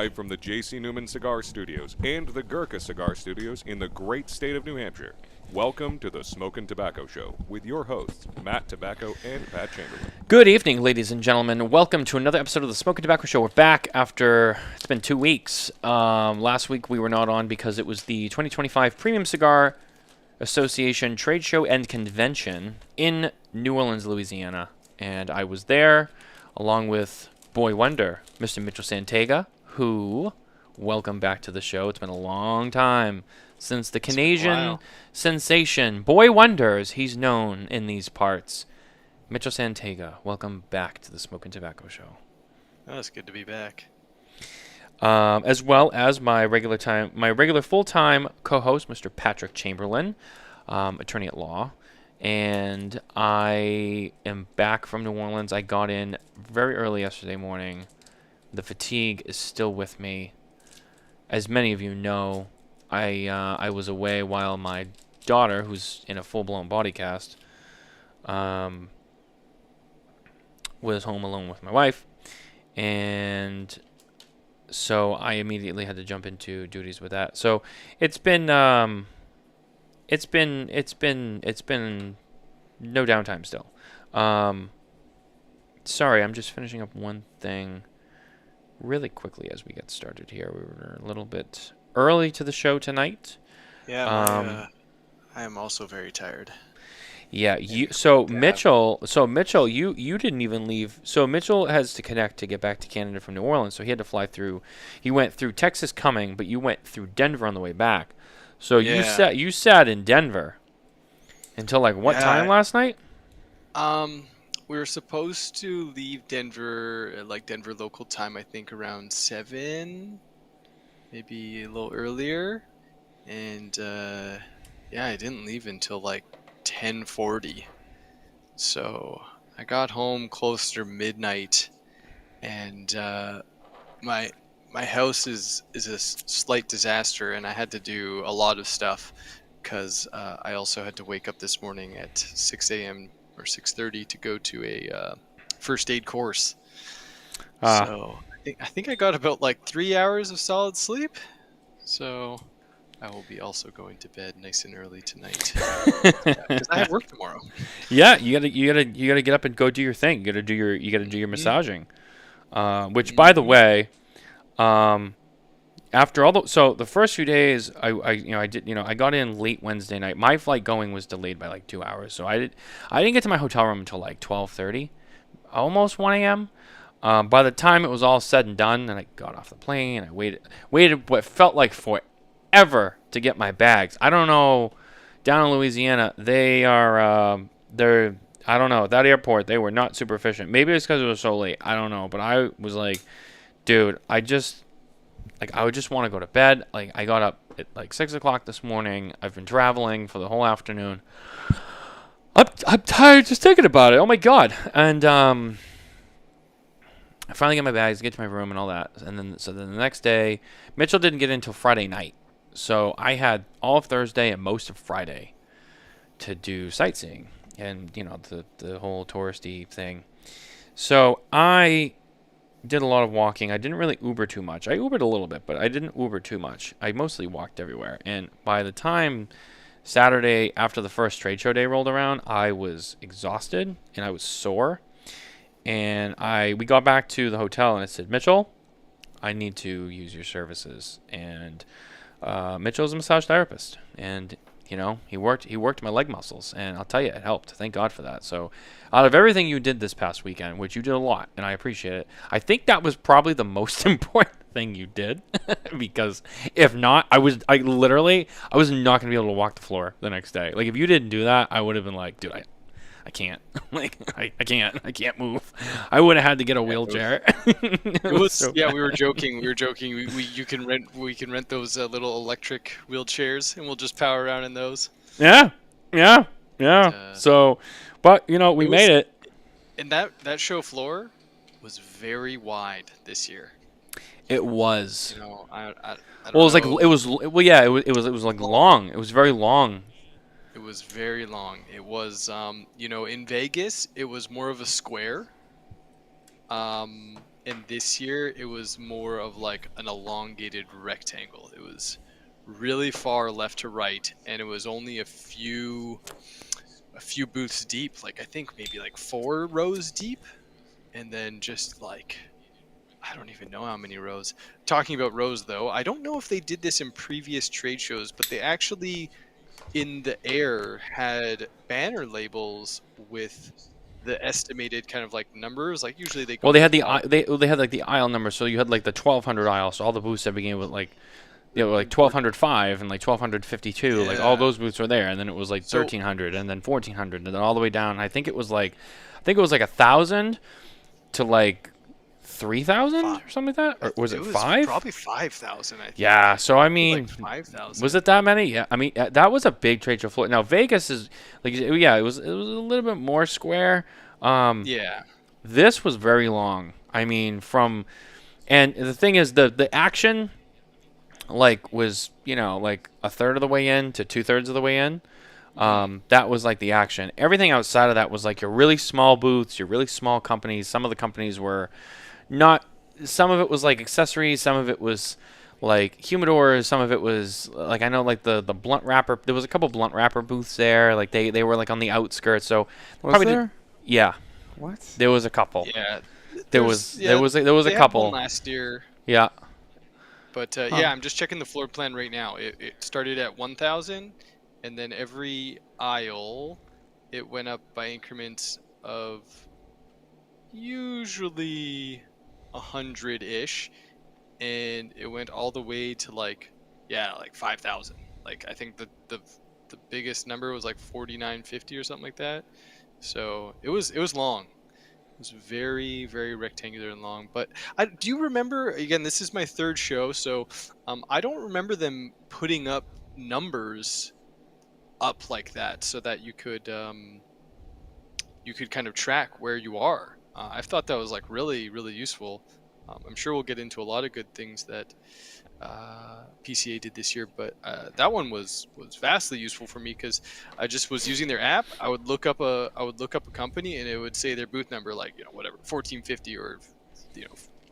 live from the J.C. Newman Cigar Studios and the Gurkha Cigar Studios in the great state of New Hampshire. Welcome to the Smokin Tabacco Show with your hosts, Matt Tobacco and Pat Chamberlain. Good evening, ladies and gentlemen. Welcome to another episode of the Smokin Tabacco Show. We're back after, it's been 2 weeks. Last week we were not on because it was the 2025 Premium Cigar Association Trade Show and Convention in New Orleans, Louisiana. And I was there along with Boy Wonder, Mr. Mitchell Santega, who, welcome back to the show. It's been a long time since the Canadian sensation, Boy Wonder, as he's known in these parts. Mitchell Santega, welcome back to the Smokin Tabacco Show. Oh, it's good to be back. As well as my regular full-time co-host, Mr. Patrick Chamberlain, attorney at law. And I am back from New Orleans. I got in very early yesterday morning. The fatigue is still with me. As many of you know, I was away while my daughter, who's in a full-blown body cast, was home alone with my wife. And so I immediately had to jump into duties with that. So it's been It's been no downtime still. Sorry, I'm just finishing up one thing really quickly as we get started here. We were a little bit early to the show tonight. Yeah, I am also very tired. Yeah, Mitchell, you didn't even leave. So Mitchell has to connect to get back to Canada from New Orleans, so he had to fly through. He went through Texas coming, but you went through Denver on the way back. So yeah. you sat in Denver until like what time last night? We were supposed to leave Denver at like Denver local time, I think around 7, maybe a little earlier. And I didn't leave until like 10:40. So I got home close to midnight, and my house is a slight disaster, and I had to do a lot of stuff because I also had to wake up this morning at 6 a.m. or 6:30 to go to a first aid course. So I think I got about like 3 hours of solid sleep. So I will be also going to bed nice and early tonight because I have work tomorrow. Yeah, you gotta get up and go do your thing. You gotta do your massaging. Which, by the way, after all the first few days, I got in late Wednesday night. My flight going was delayed by like 2 hours, so I didn't get to my hotel room until like 12:30, almost 1 a.m. By the time it was all said and done, and I got off the plane, I waited what felt like forever to get my bags. I don't know, down in Louisiana, they're I don't know, at that airport they were not super efficient. Maybe it's because it was so late. I don't know, but I was like, dude, I would just want to go to bed. Like, I got up at like 6 o'clock this morning. I've been traveling for the whole afternoon. I'm tired just thinking about it. Oh my god! And I finally get my bags, get to my room, and all that. And then the next day, Mitchell didn't get in until Friday night, so I had all of Thursday and most of Friday to do sightseeing and the whole touristy thing. So I did a lot of walking. I didn't really Uber too much. I Ubered a little bit, but I didn't Uber too much. I mostly walked everywhere. And by the time Saturday, after the first trade show day rolled around, I was exhausted and I was sore. And we got back to the hotel and I said, Mitchell, I need to use your services. And Mitchell's a massage therapist, and he worked my leg muscles, and I'll tell you, it helped. Thank God for that. So out of everything you did this past weekend, which you did a lot, and I appreciate it, I think that was probably the most important thing you did. Because if not, I was not going to be able to walk the floor the next day. Like, if you didn't do that, I would have been like, dude, I can't. Like, I can't move. I would have had to get a wheelchair. We were joking. We can rent those little electric wheelchairs, and we'll just power around in those. Yeah. So, but we made it. And that show floor was very wide this year. It was. I don't well, it know. was like long. It was very long. It was very long. It was, in Vegas, it was more of a square. and this year it was more of like an elongated rectangle. It was really far left to right, and it was only a few booths deep, like I think maybe like 4 rows deep, and then just like I don't even know how many rows. Talking about rows though, I don't know if they did this in previous trade shows, but they actually in the air had banner labels with the estimated kind of like numbers. Like usually they go Well, they had like the they had like the aisle number, so you had like the 1200 aisle, so all the booths that began with like like 1205 and like 1252, like all yeah. those booths were there, and then it was like So 1300 and then 1400 and then all the way down. I think it was like 1,000 to like 3,000 or something like that, or was it was 5? probably 5,000. I think. Yeah, so I Like mean, 5,000. was it that many? Yeah, I mean that was a big trade show floor. Now Vegas is like, yeah, it was a little bit more square. Yeah. This was very long. I mean, and the thing is, the action like was like a third of the way in to 2/3 of the way in. That was like the action. Everything outside of that was like your really small booths, your really small companies. Some of the companies were not. Some of it was like accessories. Some of it was like humidors. Some of it was like, I know like the blunt wrapper. There was a couple blunt wrapper booths there. Like they were like on the outskirts. So Was probably there? yeah, What? there was a couple. Yeah. There There's- was yeah, there was a they had one couple. last year. Yeah. But yeah, I'm just checking the floor plan right now. It started at 1,000, and then every aisle, it went up by increments of usually 100-ish, and it went all the way to like 5,000. Like I think the biggest number was like 4,950 or something like that. So it was long. It was very, very rectangular and long. But do you remember? Again, this is my third show, so I don't remember them putting up numbers up like that, so that you could kind of track where you are. I thought that was like really, really useful. I'm sure we'll get into a lot of good things that PCA did this year, but that one was vastly useful for me because I just was using their app. I would look up a company, and it would say their booth number, like whatever 1450 or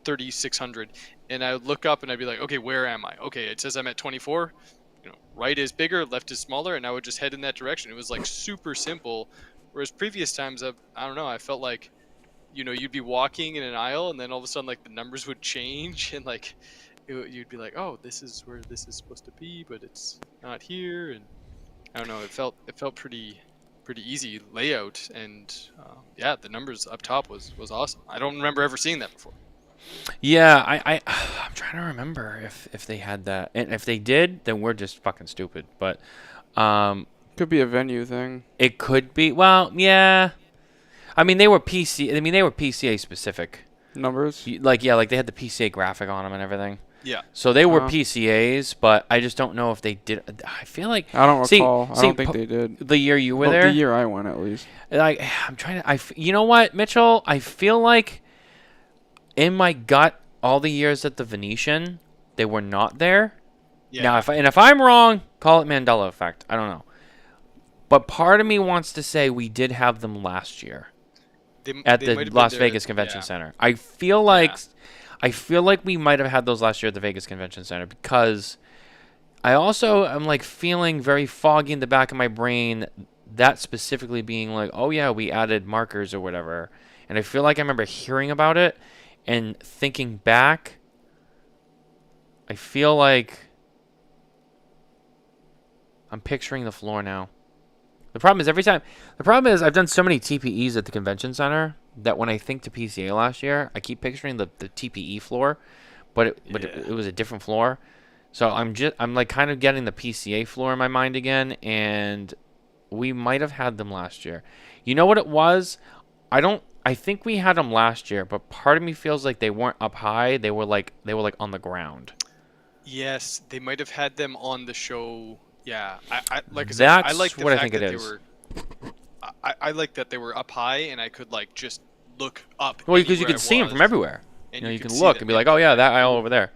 3600, and I would look up and I'd be like, okay, where am I? Okay, it says I'm at 24. Right is bigger, left is smaller, and I would just head in that direction. It was like super simple. Whereas previous times, I don't know, I felt like you'd be walking in an aisle, and then all of a sudden like the numbers would change, and like you'd be like, oh, this is where this is supposed to be, but it's not here. And I don't know, it felt pretty easy layout, and yeah, the numbers up top was awesome. I don't remember ever seeing that before. Yeah, I'm trying to remember if they had that, and if they did, then we're just fucking stupid. But Could be a venue thing. it could be. Well, yeah. I mean, they were PCA specific. Numbers. Like they had the PCA graphic on them and everything. Yeah. So they were Oh. PCAs, but I just don't know if they did. I feel like I don't recall. I see, don't think they did. the year you were Well, there. the year I went, at least. Like, I'm trying to. You know what, Mitchell? I feel like in my gut, all the years at the Venetian, they were not there. Yeah. Now, if I'm wrong, call it Mandela effect. I don't know. But part of me wants to say we did have them last year at they might the have been Las there, Vegas Convention yeah. Center. I feel like we might have had those last year at the Vegas Convention Center, because I also am like feeling very foggy in the back of my brain, that specifically being like, oh yeah, we added markers or whatever. And I feel like I remember hearing about it and thinking back, I feel like I'm picturing the floor now. The problem is I've done so many TPEs at the convention center that when I think to PCA last year, I keep picturing the TPE floor, but it was a different floor. So I'm like kind of getting the PCA floor in my mind again, and we might have had them last year. You know what it was? I think we had them last year, but part of me feels like they weren't up high. They were like on the ground. Yes, they might have had them on the show. Yeah, I like I said, I That's like the what I fact think it that is. they were. I like that they were up high, and I could like just look up. Well, because you anywhere could I see them from was, everywhere. and You could can see look them, and be like, oh yeah, that aisle over there.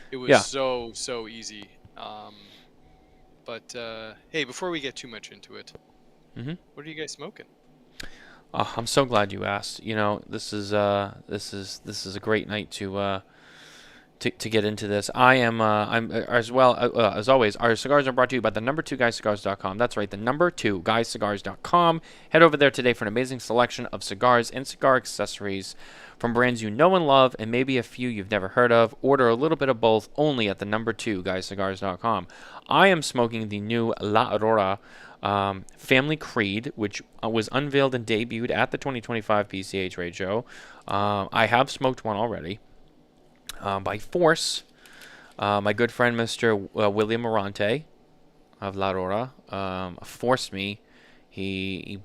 It was Yeah. so easy. But hey, before we get too much into it, Mhm. what are you guys smoking? I'm so glad you asked. This is a great night to get into this. I'm as well as always. Our cigars are brought to you by the number 2guyscigars.com. That's right, the number 2guyscigars.com. Head over there today for an amazing selection of cigars and cigar accessories from brands you know and love, and maybe a few you've never heard of. Order a little bit of both only at the number 2guyscigars.com. I am smoking the new La Aurora Family Creed, which was unveiled and debuted at the 2025 PCA trade show. I have smoked one already. By force, my good friend Mr. William Morante of La Aurora forced me. He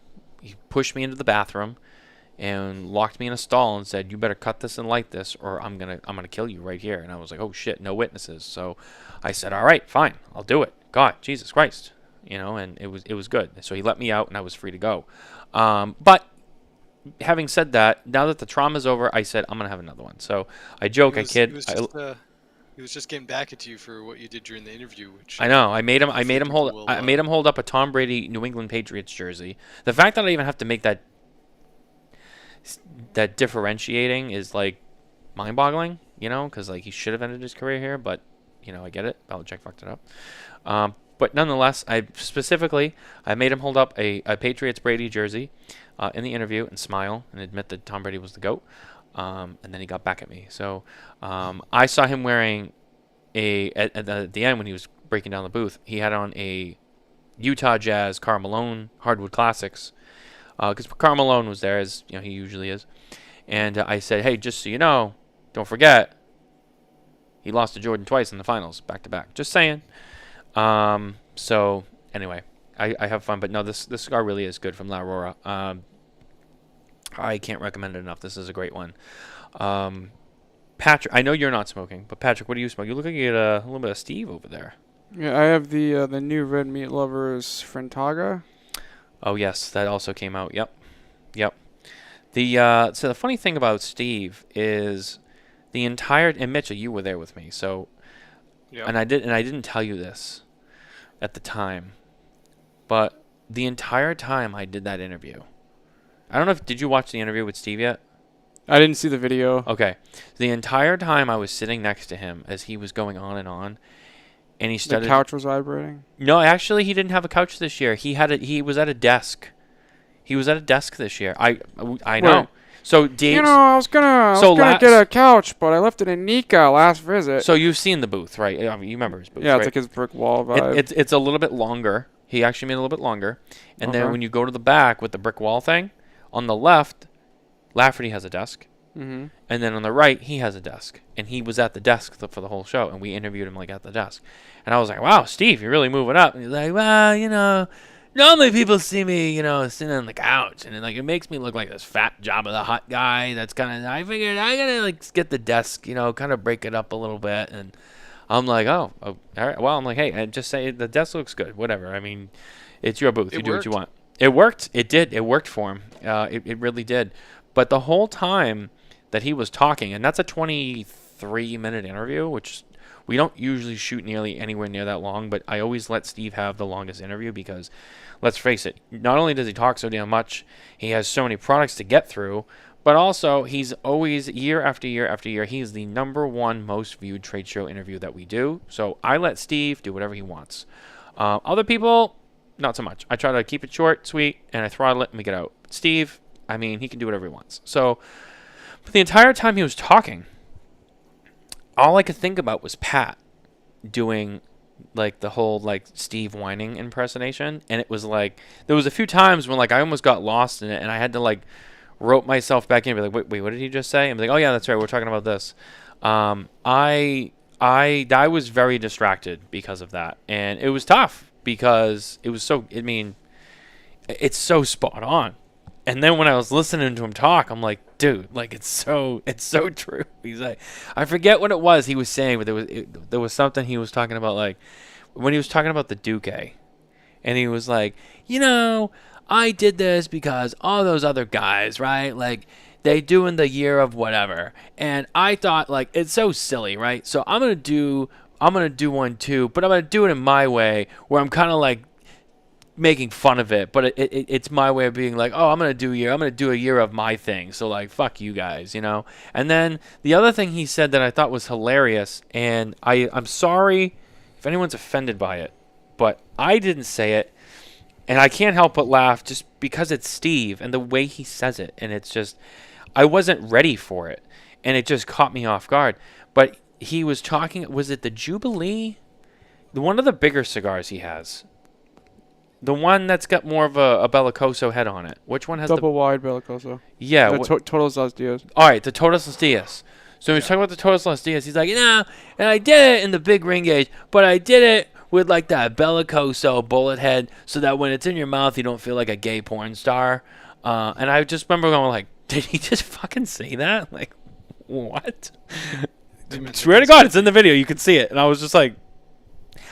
pushed me into the bathroom and locked me in a stall and said, "You better cut this and light this, or I'm gonna kill you right here." And I was like, "Oh shit, no witnesses." So I said, "All right, fine, I'll do it." God, Jesus Christ, and it was good. So he let me out, and I was free to go. But having said that, now that the trauma's over, I said I'm gonna have another one. So I joke, I kid. He was just getting back at you for what you did during the interview. Which I know. I made him will, hold up a Tom Brady New England Patriots jersey. The fact that I even have to make that differentiating is like mind-boggling. Because like he should have ended his career here, but I get it. Belichick fucked it up. But nonetheless, I made him hold up a Patriots Brady jersey in the interview and smile and admit that Tom Brady was the GOAT. And then he got back at me. So I saw him wearing at the end when he was breaking down the booth, he had on a Utah Jazz Karl Malone Hardwood Classics. Because Karl Malone was there, as he usually is. And I said, hey, just so you know, don't forget, he lost to Jordan twice in the finals, back to back. Just saying. So anyway, I have fun, but no, this cigar really is good from La Aurora. I can't recommend it enough. This is a great one. Patrick, I know you're not smoking, but Patrick, what do you smoke? You look like you get a little bit of Steve over there. Yeah, I have the new Red Meat Lovers Frentaga. Oh yes, that also came out. Yep. So the funny thing about Steve is the entire, and Mitchell, you were there with me, so. Yep. And I didn't tell you this at the time, but the entire time I did that interview, I don't know did you watch the interview with Steve yet? I didn't see the video. Okay. The entire time I was sitting next to him as he was going on, and he started. The couch was vibrating? No, actually, he didn't have a couch this year. He was at a desk. He was at a desk this year. I know. Wait. So Dave, I was gonna get a couch, but I left it in Nika last visit. So you've seen the booth, right? I mean, you remember his booth, yeah, right? it's like his brick wall vibe. It's a little bit longer. He actually made it a little bit longer. And then when you go to the back with the brick wall thing, on the left, Lafferty has a desk. Mm-hmm. And then on the right, he has a desk. And he was at the desk for the whole show, and we interviewed him like at the desk. And I was like, wow, Steve, you're really moving up. And he's like, well, normally people see me, sitting on the couch, and it makes me look like this fat Jabba the Hutt guy. That's kind of, I figured I gotta get the desk, kind of break it up a little bit. And I'm like, oh, all right. Well, I'm like, hey, and just say the desk looks good, whatever. I mean, it's your booth. You do what you want. It worked. It did. It worked for him. It really did. But the whole time that he was talking, and that's a 23-minute interview, which we don't usually shoot nearly anywhere near that long, but I always let Steve have the longest interview because, let's face it, not only does he talk so damn much, he has so many products to get through, but also he's always, year after year after year, he's the number one most viewed trade show interview that we do. So I let Steve do whatever he wants. Other people, not so much. I try to keep it short, sweet, and I throttle it and we get out. But Steve, I mean, he can do whatever he wants. So the entire time he was talking, all I could think about was Pat doing the whole Steve whining impersonation, and it was there was a few times when I almost got lost in it, and I had to rope myself back in and be like, wait, what did he just say? And be like, oh yeah, that's right, we're talking about this. I was very distracted because of that, and it was tough because it was so, it's so spot on. And then when I was listening to him talk, I'm like, dude, it's so true. He's like, I forget what it was he was saying, but there was something he was talking about, when he was talking about the Duque, and he was like, I did this because all those other guys, right? They do in the year of whatever, and I thought it's so silly, right? So I'm gonna do one too, but I'm gonna do it in my way, where I'm kind of making fun of it, but it's my way of being like, oh, I'm gonna do a year of my thing. So like, fuck you guys, you know. And then the other thing he said that I thought was hilarious, and I'm sorry if anyone's offended by it, but I didn't say it, and I can't help but laugh just because it's Steve and the way he says it, and it's just I wasn't ready for it, and it just caught me off guard. But he was talking. Was it the Jubilee? One of the bigger cigars he has. The one that's got more of a Bellicoso head on it. Which one has Double wide Bellicoso. Yeah. Todos Los Dias. All right, the Todos Los Dias. So when he's talking about the Todos Los Dias, he's like, and I did it in the big ring gauge, but I did it with like that Bellicoso bullet head so that when it's in your mouth, you don't feel like a gay porn star. And I just remember going like, did he just fucking say that? Like, what? Swear to God, it's in the video. You can see it. And I was just like,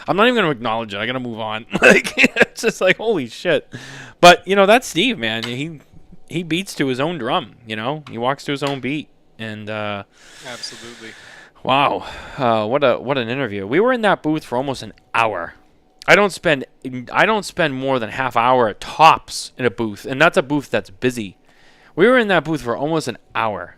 I'm not even going to acknowledge it. I got to move on. Like, it's just like, holy shit. But, you know, that's Steve, man. He beats to his own drum, you know. He walks to his own beat. And Absolutely. Wow. What an interview. We were in that booth for almost an hour. I don't spend more than half hour tops in a booth, and that's a booth that's busy. We were in that booth for almost an hour.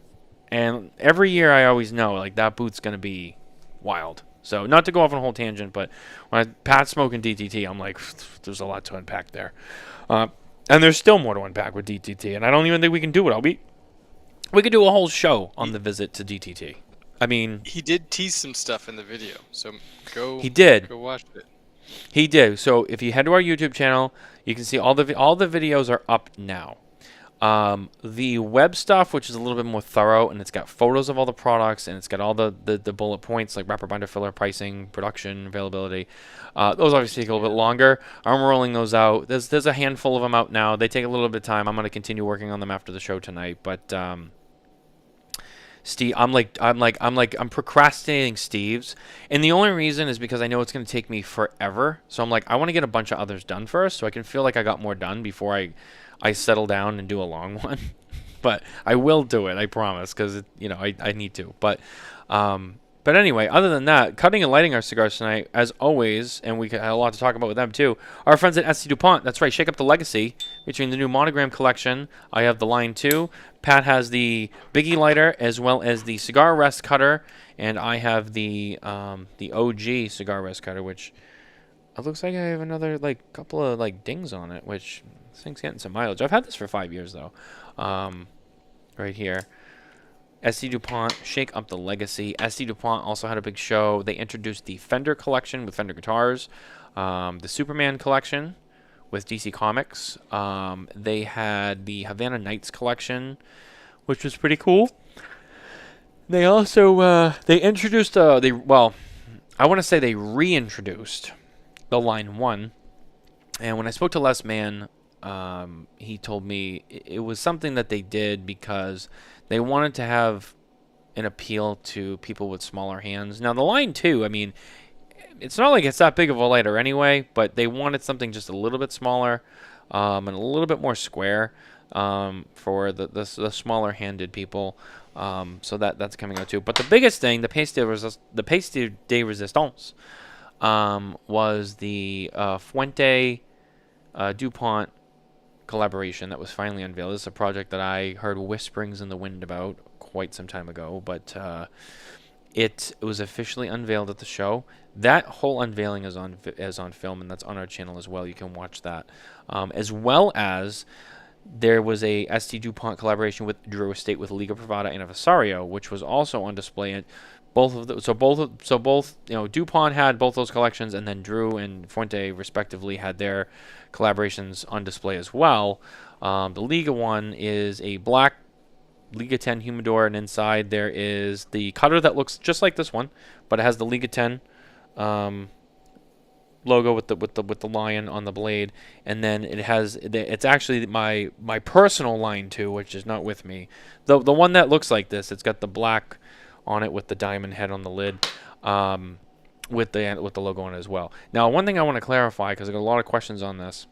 And every year I always know like that booth's going to be wild. So not to go off on a whole tangent, but when Pat's smoking DTT, I'm like, there's a lot to unpack there. And there's still more to unpack with DTT, and I don't even think we can do it. We could do a whole show on the visit to DTT. I mean, he did tease some stuff in the video, so He did. Go watch it. He did. So if you head to our YouTube channel, you can see all the videos are up now. The web stuff, which is a little bit more thorough, and it's got photos of all the products, and it's got all the bullet points like wrapper, binder, filler, pricing, production, availability. Those obviously take a little bit longer. I'm rolling those out. There's a handful of them out now. They take a little bit of time. I'm going to continue working on them after the show tonight. But Steve, I'm procrastinating Steve's, and the only reason is because I know it's going to take me forever. So I'm like, I want to get a bunch of others done first, so I can feel like I got more done before I settle down and do a long one. But I will do it, I promise, because I need to. But anyway, other than that, cutting and lighting our cigars tonight, as always, and we had a lot to talk about with them too. Our friends at SC Dupont, that's right, Shake Up the Legacy, featuring the new Monogram collection. I have the line 2. Pat has the Biggie lighter as well as the cigar rest cutter, and I have the OG cigar rest cutter, which it looks like I have another couple of dings on it, which this thing's getting some mileage. I've had this for 5 years though. Right here. SC Dupont, Shake Up the Legacy. SC Dupont also had a big show. They introduced the Fender collection with Fender guitars, the Superman collection with DC Comics. They had the Havana Nights collection, which was pretty cool. They also they introduced I want to say they reintroduced the Line 1. And when I spoke to Les Mann, he told me it was something that they did because they wanted to have an appeal to people with smaller hands. Now, the Line 2, I mean, it's not like it's that big of a lighter anyway, but they wanted something just a little bit smaller and a little bit more square for the smaller-handed people. So that's coming out too. But the biggest thing, the Pièce de Resistance, was the Fuente Dupont collaboration that was finally unveiled. This is a project that I heard whisperings in the wind about quite some time ago, but it was officially unveiled at the show. That whole unveiling is on film, and that's on our channel as well. You can watch that, as well as there was a ST Dupont collaboration with Drew Estate with Liga Privada and Aniversario, which was also on display at both Dupont had both those collections, and then Drew and Fuente respectively had their collaborations on display as well. The Liga one is a black Liga 10 humidor, and inside there is the cutter that looks just like this one, but it has the Liga 10 logo with the lion on the blade, and then it's actually my personal Line 2, which is not with me. The one that looks like this, it's got the black on it with the diamond head on the lid, with the logo on it as well. Now, one thing I want to clarify, because I got a lot of questions on this.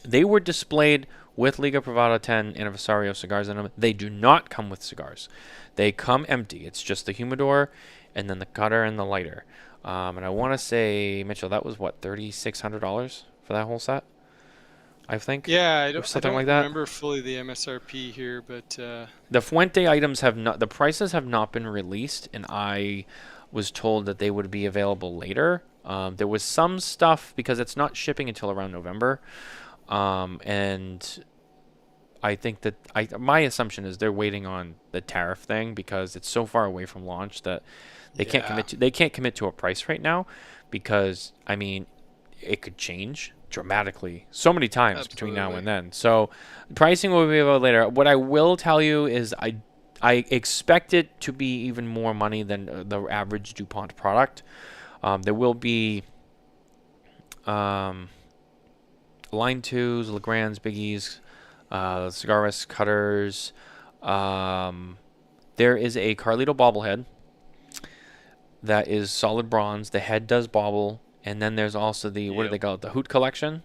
They were displayed with Liga Privada 10 Aniversario cigars in them. They do not come with cigars. They come empty. It's just the humidor and then the cutter and the lighter. And I want to say, Mitchell, that was what, $3,600 for that whole set? I think. Yeah, I Or don't, I something don't like that. remember fully the MSRP here, but The Fuente items have not, the prices have not been released, and I was told that they would be available later. There was some stuff because it's not shipping until around November, and I think that my assumption is they're waiting on the tariff thing because it's so far away from launch that they can't commit to a price right now, because I mean it could change dramatically so many times between now and then. So pricing will be available later. What I will tell you is I expect it to be even more money than the average Dupont product. There will be line 2s, Legrands, Biggies, Cigars, cutters. There is a Carlito bobblehead that is solid bronze. The head does bobble. And then there's also the, what do they call it? The Hoot Collection,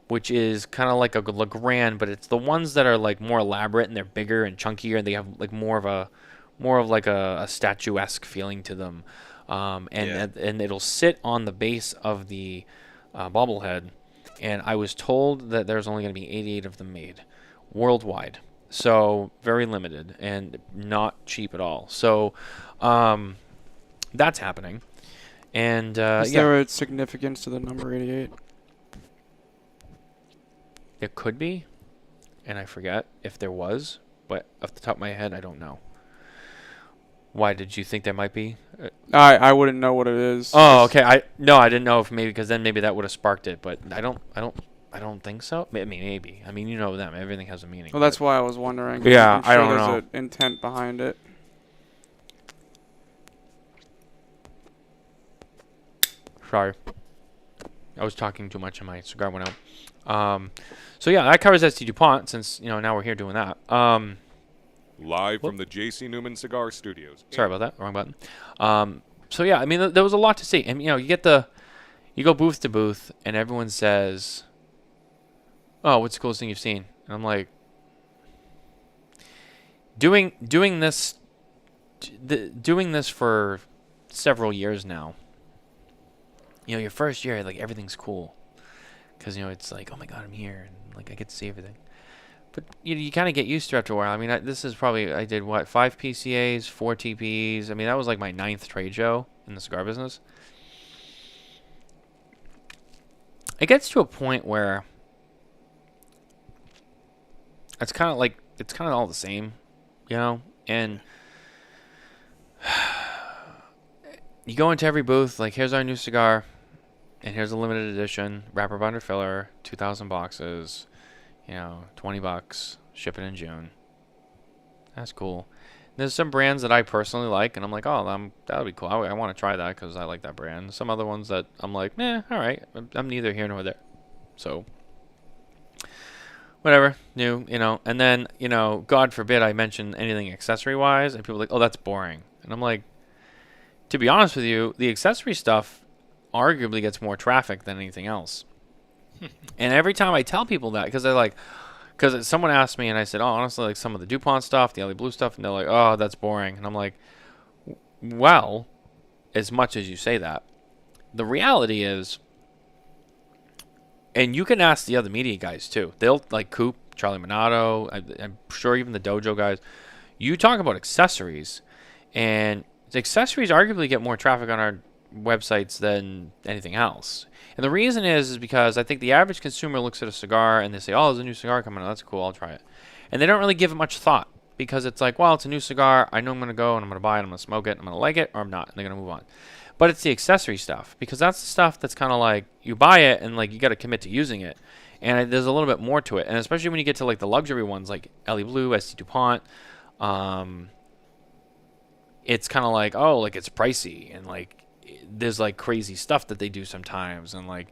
which is kind of like a Legrand, but it's the ones that are like more elaborate and they're bigger and chunkier, and they have like more of like a statuesque feeling to them. And it'll sit on the base of the bobblehead. And I was told that there's only going to be 88 of them made worldwide. So very limited and not cheap at all. So that's happening. And is there a significance to the number 88? It could be, and I forget if there was, but off the top of my head, I don't know. Why did you think there might be? I wouldn't know what it is. Oh, okay. I didn't know if maybe, because then maybe that would have sparked it, but I don't think so. I mean, maybe. I mean, you know them. Everything has a meaning. Well, that's why I was wondering. Yeah, I'm sure I don't there's know. an intent behind it. Sorry. I was talking too much and my cigar went out. So yeah, that covers ST DuPont, since, you know, now we're here doing that. Live from the J.C. Newman Cigar Studios. Sorry about that. Wrong button. So yeah, I mean, there was a lot to see. And, you know, you go booth to booth and everyone says, "Oh, what's the coolest thing you've seen?" And I'm like, doing this for several years now. You know, your first year, like, everything's cool, because, you know, it's like, oh my god, I'm here, and like I get to see everything. But you kind of get used to it after a while. I mean, I did what, 5 PCAs, 4 TPs. I mean, that was like my 9th trade show in the cigar business. It gets to a point where it's kind of all the same, you know, and you go into every booth, like, here's our new cigar, and here's a limited edition wrapper binder filler, 2,000 boxes, you know, $20, ship it in June. That's cool. There's some brands that I personally like, and I'm like, oh, that would be cool. I want to try that because I like that brand. Some other ones that I'm like, all right, I'm neither here nor there. So, whatever, new, you know. And then, you know, God forbid I mention anything accessory-wise, and people are like, oh, that's boring. And I'm like, to be honest with you, the accessory stuff arguably gets more traffic than anything else. And every time I tell people that, because they're like, because someone asked me and I said, oh, honestly, like some of the Dupont stuff, the LA Blue stuff, and they're like, oh, that's boring. And I'm like, well, as much as you say that, the reality is, and you can ask the other media guys too, they'll, like Coop, Charlie Minato, I'm sure even the Dojo guys, you talk about accessories, and the accessories arguably get more traffic on our websites than anything else. And the reason is because I think the average consumer looks at a cigar and they say, oh, there's a new cigar coming out. That's cool. I'll try it. And they don't really give it much thought, because it's like, well, it's a new cigar. I know I'm going to go and I'm going to buy it. I'm going to smoke it. I'm going to like it, or I'm not. And they're going to move on. But it's the accessory stuff, because that's the stuff that's kind of like, you buy it and like you got to commit to using it. And there's a little bit more to it. And especially when you get to like the luxury ones like LA Blue, ST DuPont, it's kind of like, oh, like it's pricey, and like there's like crazy stuff that they do sometimes, and like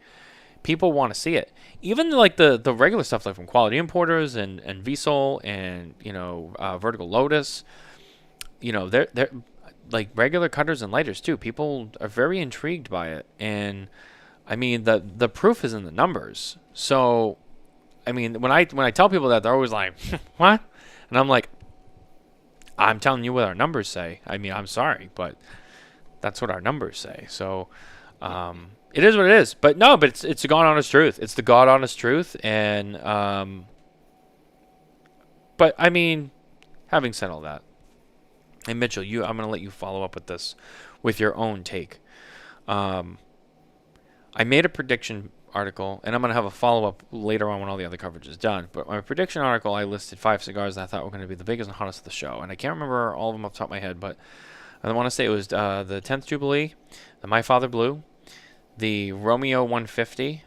people want to see it. Even like the regular stuff, like from Quality Importers and Vsol and, you know, Vertical Lotus, you know, they're like regular cutters and lighters too. People are very intrigued by it, and I mean the proof is in the numbers. So I mean, when I tell people that, they're always like, what? And I'm like, I'm telling you what our numbers say. I mean, I'm sorry, but that's what our numbers say. So, It is what it is. But no, but it's the God honest truth. It's the God honest truth. And but I mean, having said all that, and Mitchell, I'm going to let you follow up with this with your own take. I made a prediction article, and I'm going to have a follow-up later on when all the other coverage is done. But my prediction article, I listed 5 cigars that I thought were going to be the biggest and hottest of the show. And I can't remember all of them off the top of my head, but I want to say it was the 10th Jubilee, the My Father Blue, the Romeo 150.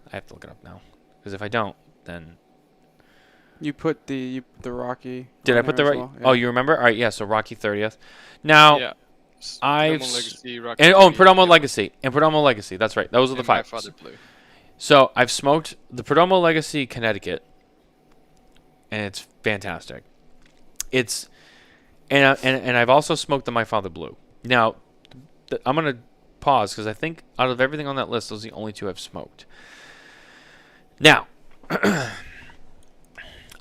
I have to look it up now, because if I don't, then... You put the Rocky. Did I put the right? Well? Yeah. Oh, you remember? All right, yeah. So Rocky 30th. Now, Yeah. I've Perdomo Legacy, Rocky and 30, Perdomo yeah. Legacy and Perdomo Legacy. That's right. Those are the And My 5. Father Blue. So I've smoked the Perdomo Legacy Connecticut, and it's fantastic. It's and I've also smoked the My Father Blue. Now, I'm gonna pause because I think out of everything on that list, those are the only 2 I've smoked. Now.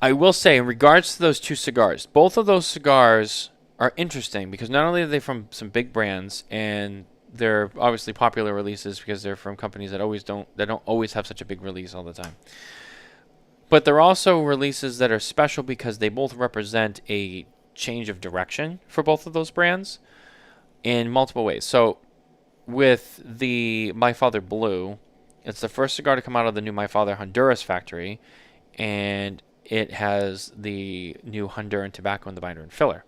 I will say, in regards to those 2 cigars, both of those cigars are interesting because not only are they from some big brands, and they're obviously popular releases because they're from companies that don't always have such a big release all the time, but they're also releases that are special because they both represent a change of direction for both of those brands in multiple ways. So, with the My Father Blue, it's the first cigar to come out of the new My Father Honduras factory, and it has the new Honduran tobacco in the binder and filler.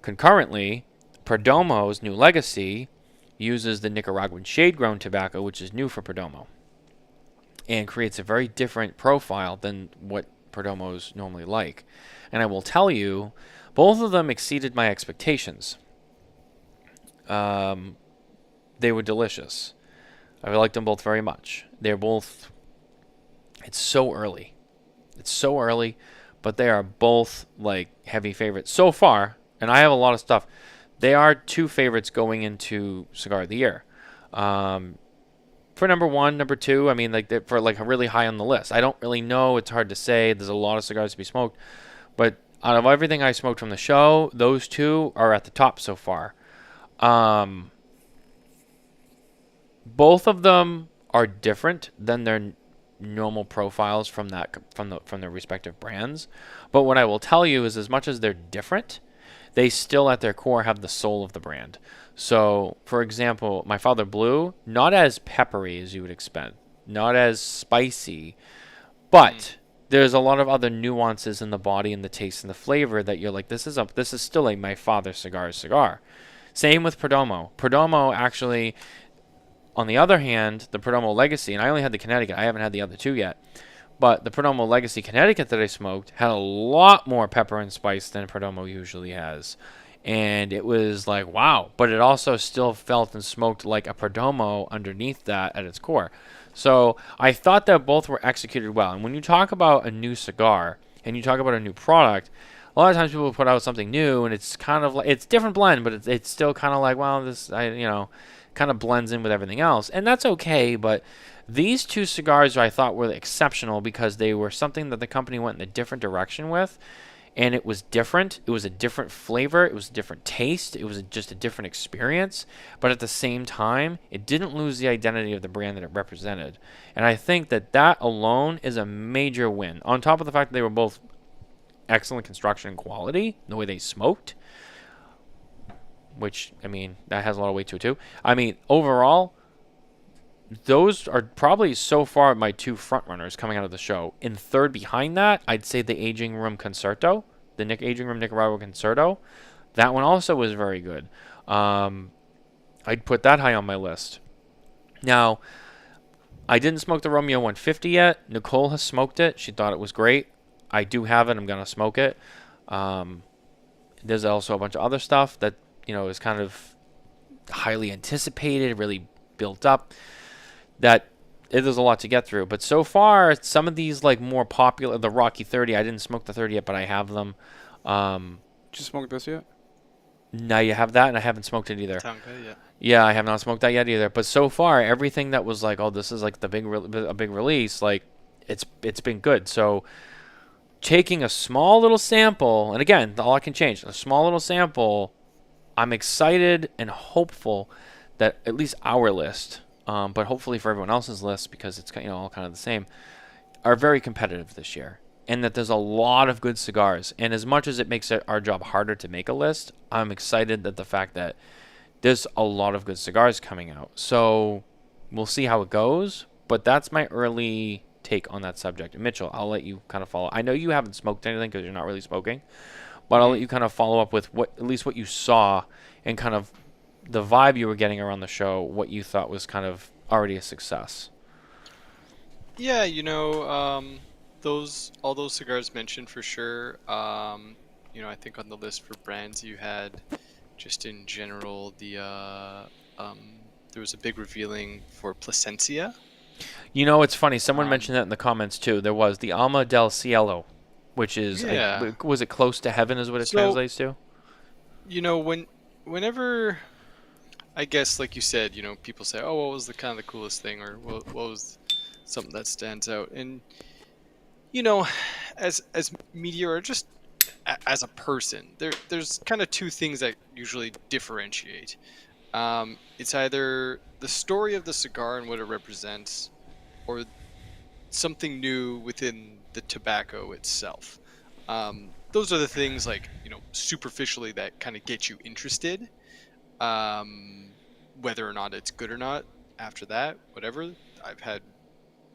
Concurrently, Perdomo's new Legacy uses the Nicaraguan shade-grown tobacco, which is new for Perdomo, and creates a very different profile than what Perdomos normally like. And I will tell you, both of them exceeded my expectations. They were delicious. I liked them both very much. They're both... It's so early. It's so early, but they are both like heavy favorites so far. And I have a lot of stuff. They are 2 favorites going into Cigar of the Year. For number 1, number 2, I mean, like they're for like really high on the list. I don't really know. It's hard to say. There's a lot of cigars to be smoked, but out of everything I smoked from the show, those 2 are at the top so far. Both of them are different than their normal profiles from their respective brands, but what I will tell you is, as much as they're different, they still at their core have the soul of the brand. So, for example, My Father Blue, not as peppery as you would expect, not as spicy, but there's a lot of other nuances in the body and the taste and the flavor that you're like, this is still a My Father cigar. Same with Perdomo. Perdomo actually, on the other hand, the Perdomo Legacy, and I only had the Connecticut, I haven't had the other 2 yet, but the Perdomo Legacy Connecticut that I smoked had a lot more pepper and spice than Perdomo usually has. And it was like, wow. But it also still felt and smoked like a Perdomo underneath that at its core. So I thought that both were executed well. And when you talk about a new cigar and you talk about a new product, a lot of times people put out something new and it's kind of like, it's different blend, but it's still kind of like, well, this, kind of blends in with everything else, and that's okay. But these 2 cigars I thought were exceptional because they were something that the company went in a different direction with, and it was different. It was a different flavor. It was a different taste. It was just a different experience, but at the same time, it didn't lose the identity of the brand that it represented, and I think that alone is a major win, on top of the fact that they were both excellent construction and quality, the way they smoked, which, I mean, that has a lot of weight to it too. I mean, overall, those are probably so far my 2 front runners coming out of the show. In third behind that, I'd say the Aging Room Concerto, the Aging Room Nicaragua Concerto. That one also was very good. I'd put that high on my list. Now, I didn't smoke the Romeo 150 yet. Nicole has smoked it. She thought it was great. I do have it. I'm going to smoke it. There's also a bunch of other stuff that, is kind of highly anticipated, really built up, that there's a lot to get through. But so far, some of these like more popular, the Rocky 30, I didn't smoke the 30 yet, but I have them. Did you smoke this yet? Now you have that, and I haven't smoked it either. Tonka, yeah. Yeah, I have not smoked that yet either. But so far, everything that was like, oh, this is like a big release, like it's been good. So taking a small little sample, and again, all I can change, a small little sample I'm excited and hopeful that at least our list, but hopefully for everyone else's list, because it's all kind of the same, are very competitive this year, and that there's a lot of good cigars. And as much as it makes our job harder to make a list, I'm excited that the fact that there's a lot of good cigars coming out. So we'll see how it goes, but that's my early take on that subject. And Mitchell, I'll let you kind of follow. I know you haven't smoked anything because you're not really smoking, but I'll let you kind of follow up with at least what you saw and kind of the vibe you were getting around the show, what you thought was kind of already a success. Yeah, all those cigars mentioned for sure. I think on the list for brands you had, just in general, there was a big revealing for Plasencia. It's funny. Someone mentioned that in the comments too. There was the Alma del Cielo, which is, was it close to heaven is what it translates to? Whenever, I guess, like you said, people say, oh, what was the kind of the coolest thing, or what was something that stands out? And, as media, or just as a person, there's kind of two things that usually differentiate. It's either the story of the cigar and what it represents, or something new within the tobacco itself. Those are the things, like, superficially, that kind of get you interested. Whether or not it's good or not, after that, whatever. I've had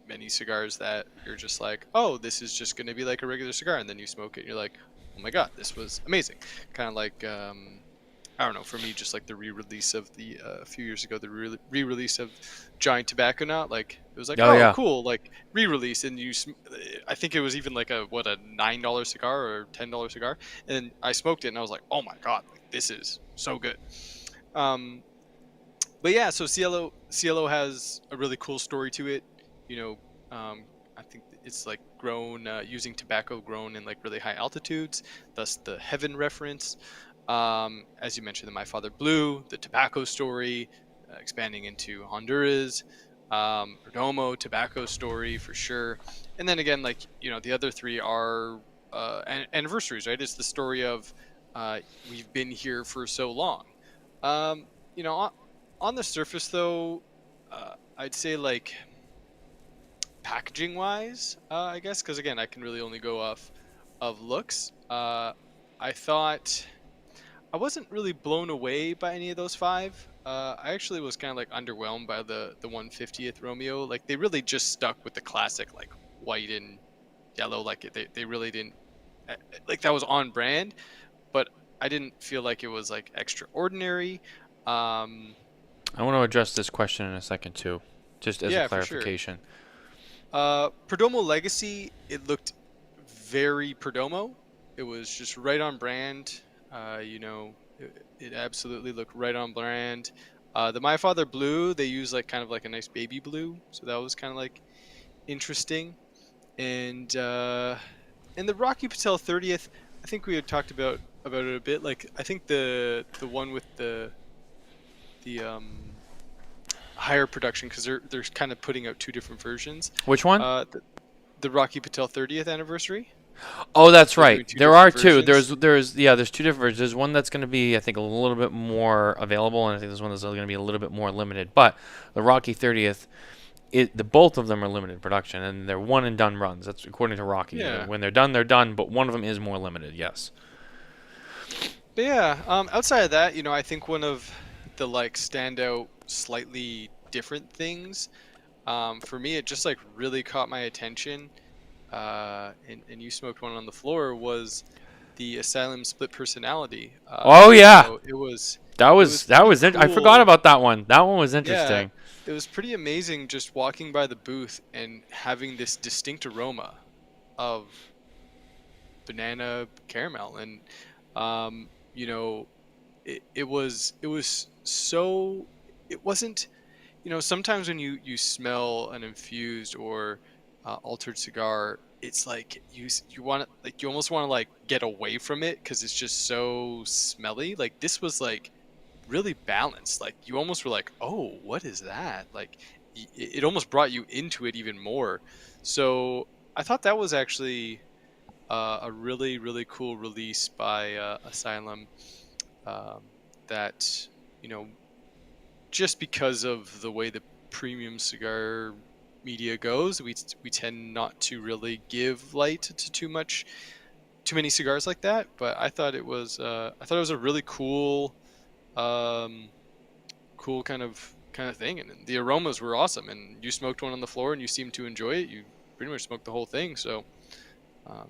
many cigars that you're just like, oh, this is just going to be like a regular cigar, and then you smoke it and you're like, oh my god, this was amazing. Kind of like, I don't know, for me, just like the re-release of a few years ago, the re-release of Giant Tobacco. Not like, it was like, yeah, cool, like re-release, and I think it was even like a $9 cigar or $10 cigar, and I smoked it and I was like, oh my god, like, this is so good. But yeah, so Cielo has a really cool story to it. I think it's like grown using tobacco grown in like really high altitudes, thus the heaven reference. As you mentioned, the My Father Blue, the tobacco story, expanding into Honduras, Perdomo, tobacco story for sure. And then again, like, the other three are anniversaries, right? It's the story of we've been here for so long. On the surface, though, I'd say, like, packaging wise, I guess, because again, I can really only go off of looks. I thought I wasn't really blown away by any of those five. I actually was kind of like underwhelmed by the 150th Romeo. Like, they really just stuck with the classic, like, white and yellow. Like, they really didn't, like, that was on brand, but I didn't feel like it was like extraordinary. I want to address this question in a second too, just as a clarification. Perdomo Legacy, it looked very Perdomo. It was just right on brand. It absolutely looked right on brand. The My Father Blue, they use like kind of like a nice baby blue, so that was kind of like interesting. And the Rocky Patel 30th, I think we had talked about it a bit. Like, I think the one with the higher production, because they're kind of putting out two different versions. Which one? The Rocky Patel 30th anniversary. Oh, that's right. There are two. There's two different versions. There's one that's going to be, I think, a little bit more available, and I think there's one that's going to be a little bit more limited. But the Rocky 30th, both of them are limited production, and they're one and done runs. That's according to Rocky. Yeah. When they're done, they're done. But one of them is more limited. Yes. But yeah. Outside of that, I think one of the like standout, slightly different things, for me, it just like really caught my attention. And you smoked one on the floor, was the Asylum Split Personality. Oh yeah, it was. That was cool. I forgot about that one. That one was interesting. Yeah, it was pretty amazing just walking by the booth and having this distinct aroma of banana caramel, and it was so. It wasn't. Sometimes when you smell an infused or altered cigar, it's like you want to, like, you almost want to like get away from it because it's just so smelly. Like, this was like really balanced. Like, you almost were like, oh, what is that? Like, it almost brought you into it even more. So I thought that was actually a really, really cool release by Asylum. that, just because of the way the premium cigar media goes, we tend not to really give light to too many cigars like that. But I thought it was a really cool cool kind of thing, and the aromas were awesome. And you smoked one on the floor, and you seemed to enjoy it. You pretty much smoked the whole thing. So, I'm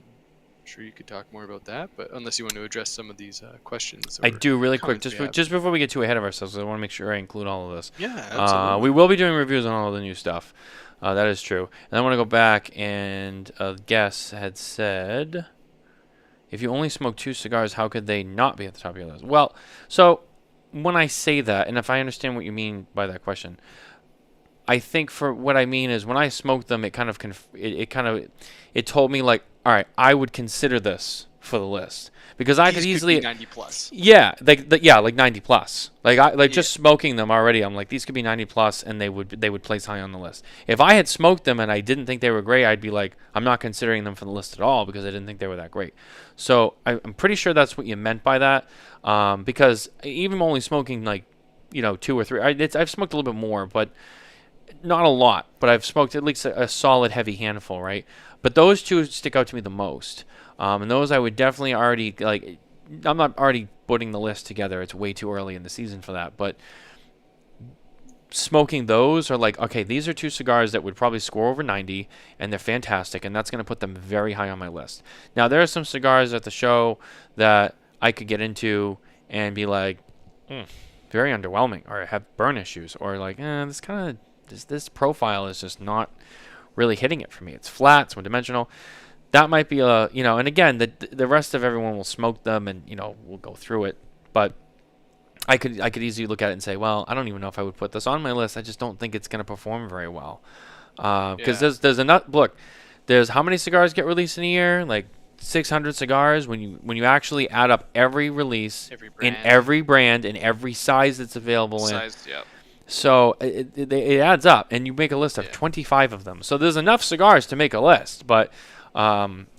sure you could talk more about that. But unless you want to address some of these questions, I do really quick, just before we get too ahead of ourselves. I want to make sure I include all of this. Yeah, absolutely. We will be doing reviews on all the new stuff. That is true. And I want to go back, and a guest had said, if you only smoke 2 cigars, how could they not be at the top of your list? Well, so when I say that, and if I understand what you mean by that question, I think for what I mean is when I smoked them, it kind of it told me like, all right, I would consider this for the list because I could easily be 90 plus. Yeah, like 90 plus. Just smoking them already, I'm like these could be 90 plus, and they would place high on the list. If I had smoked them and I didn't think they were great, I'd be like, I'm not considering them for the list at all because I didn't think they were that great. So I'm pretty sure that's what you meant by that, because even only smoking like 2 or 3, I've smoked a little bit more, but not a lot. But I've smoked at least a solid heavy handful, right? But those 2 stick out to me the most. And those I would definitely already, like, I'm not already putting the list together. It's way too early in the season for that. But smoking those are like, okay, these are 2 cigars that would probably score over 90, and they're fantastic, and that's going to put them very high on my list. Now, there are some cigars at the show that I could get into and be like, very underwhelming, or have burn issues, or like, this profile is just not really hitting it for me. It's flat, it's one-dimensional. That might be and again, the rest of everyone will smoke them, and we'll go through it. But I could easily look at it and say, well, I don't even know if I would put this on my list. I just don't think it's going to perform very well. Because there's enough. Look, there's how many cigars get released in a year? Like 600 cigars. When you actually add up every release in every brand in every size that's available in. Yep. So it adds up, and you make a list of 25 of them. So there's enough cigars to make a list, but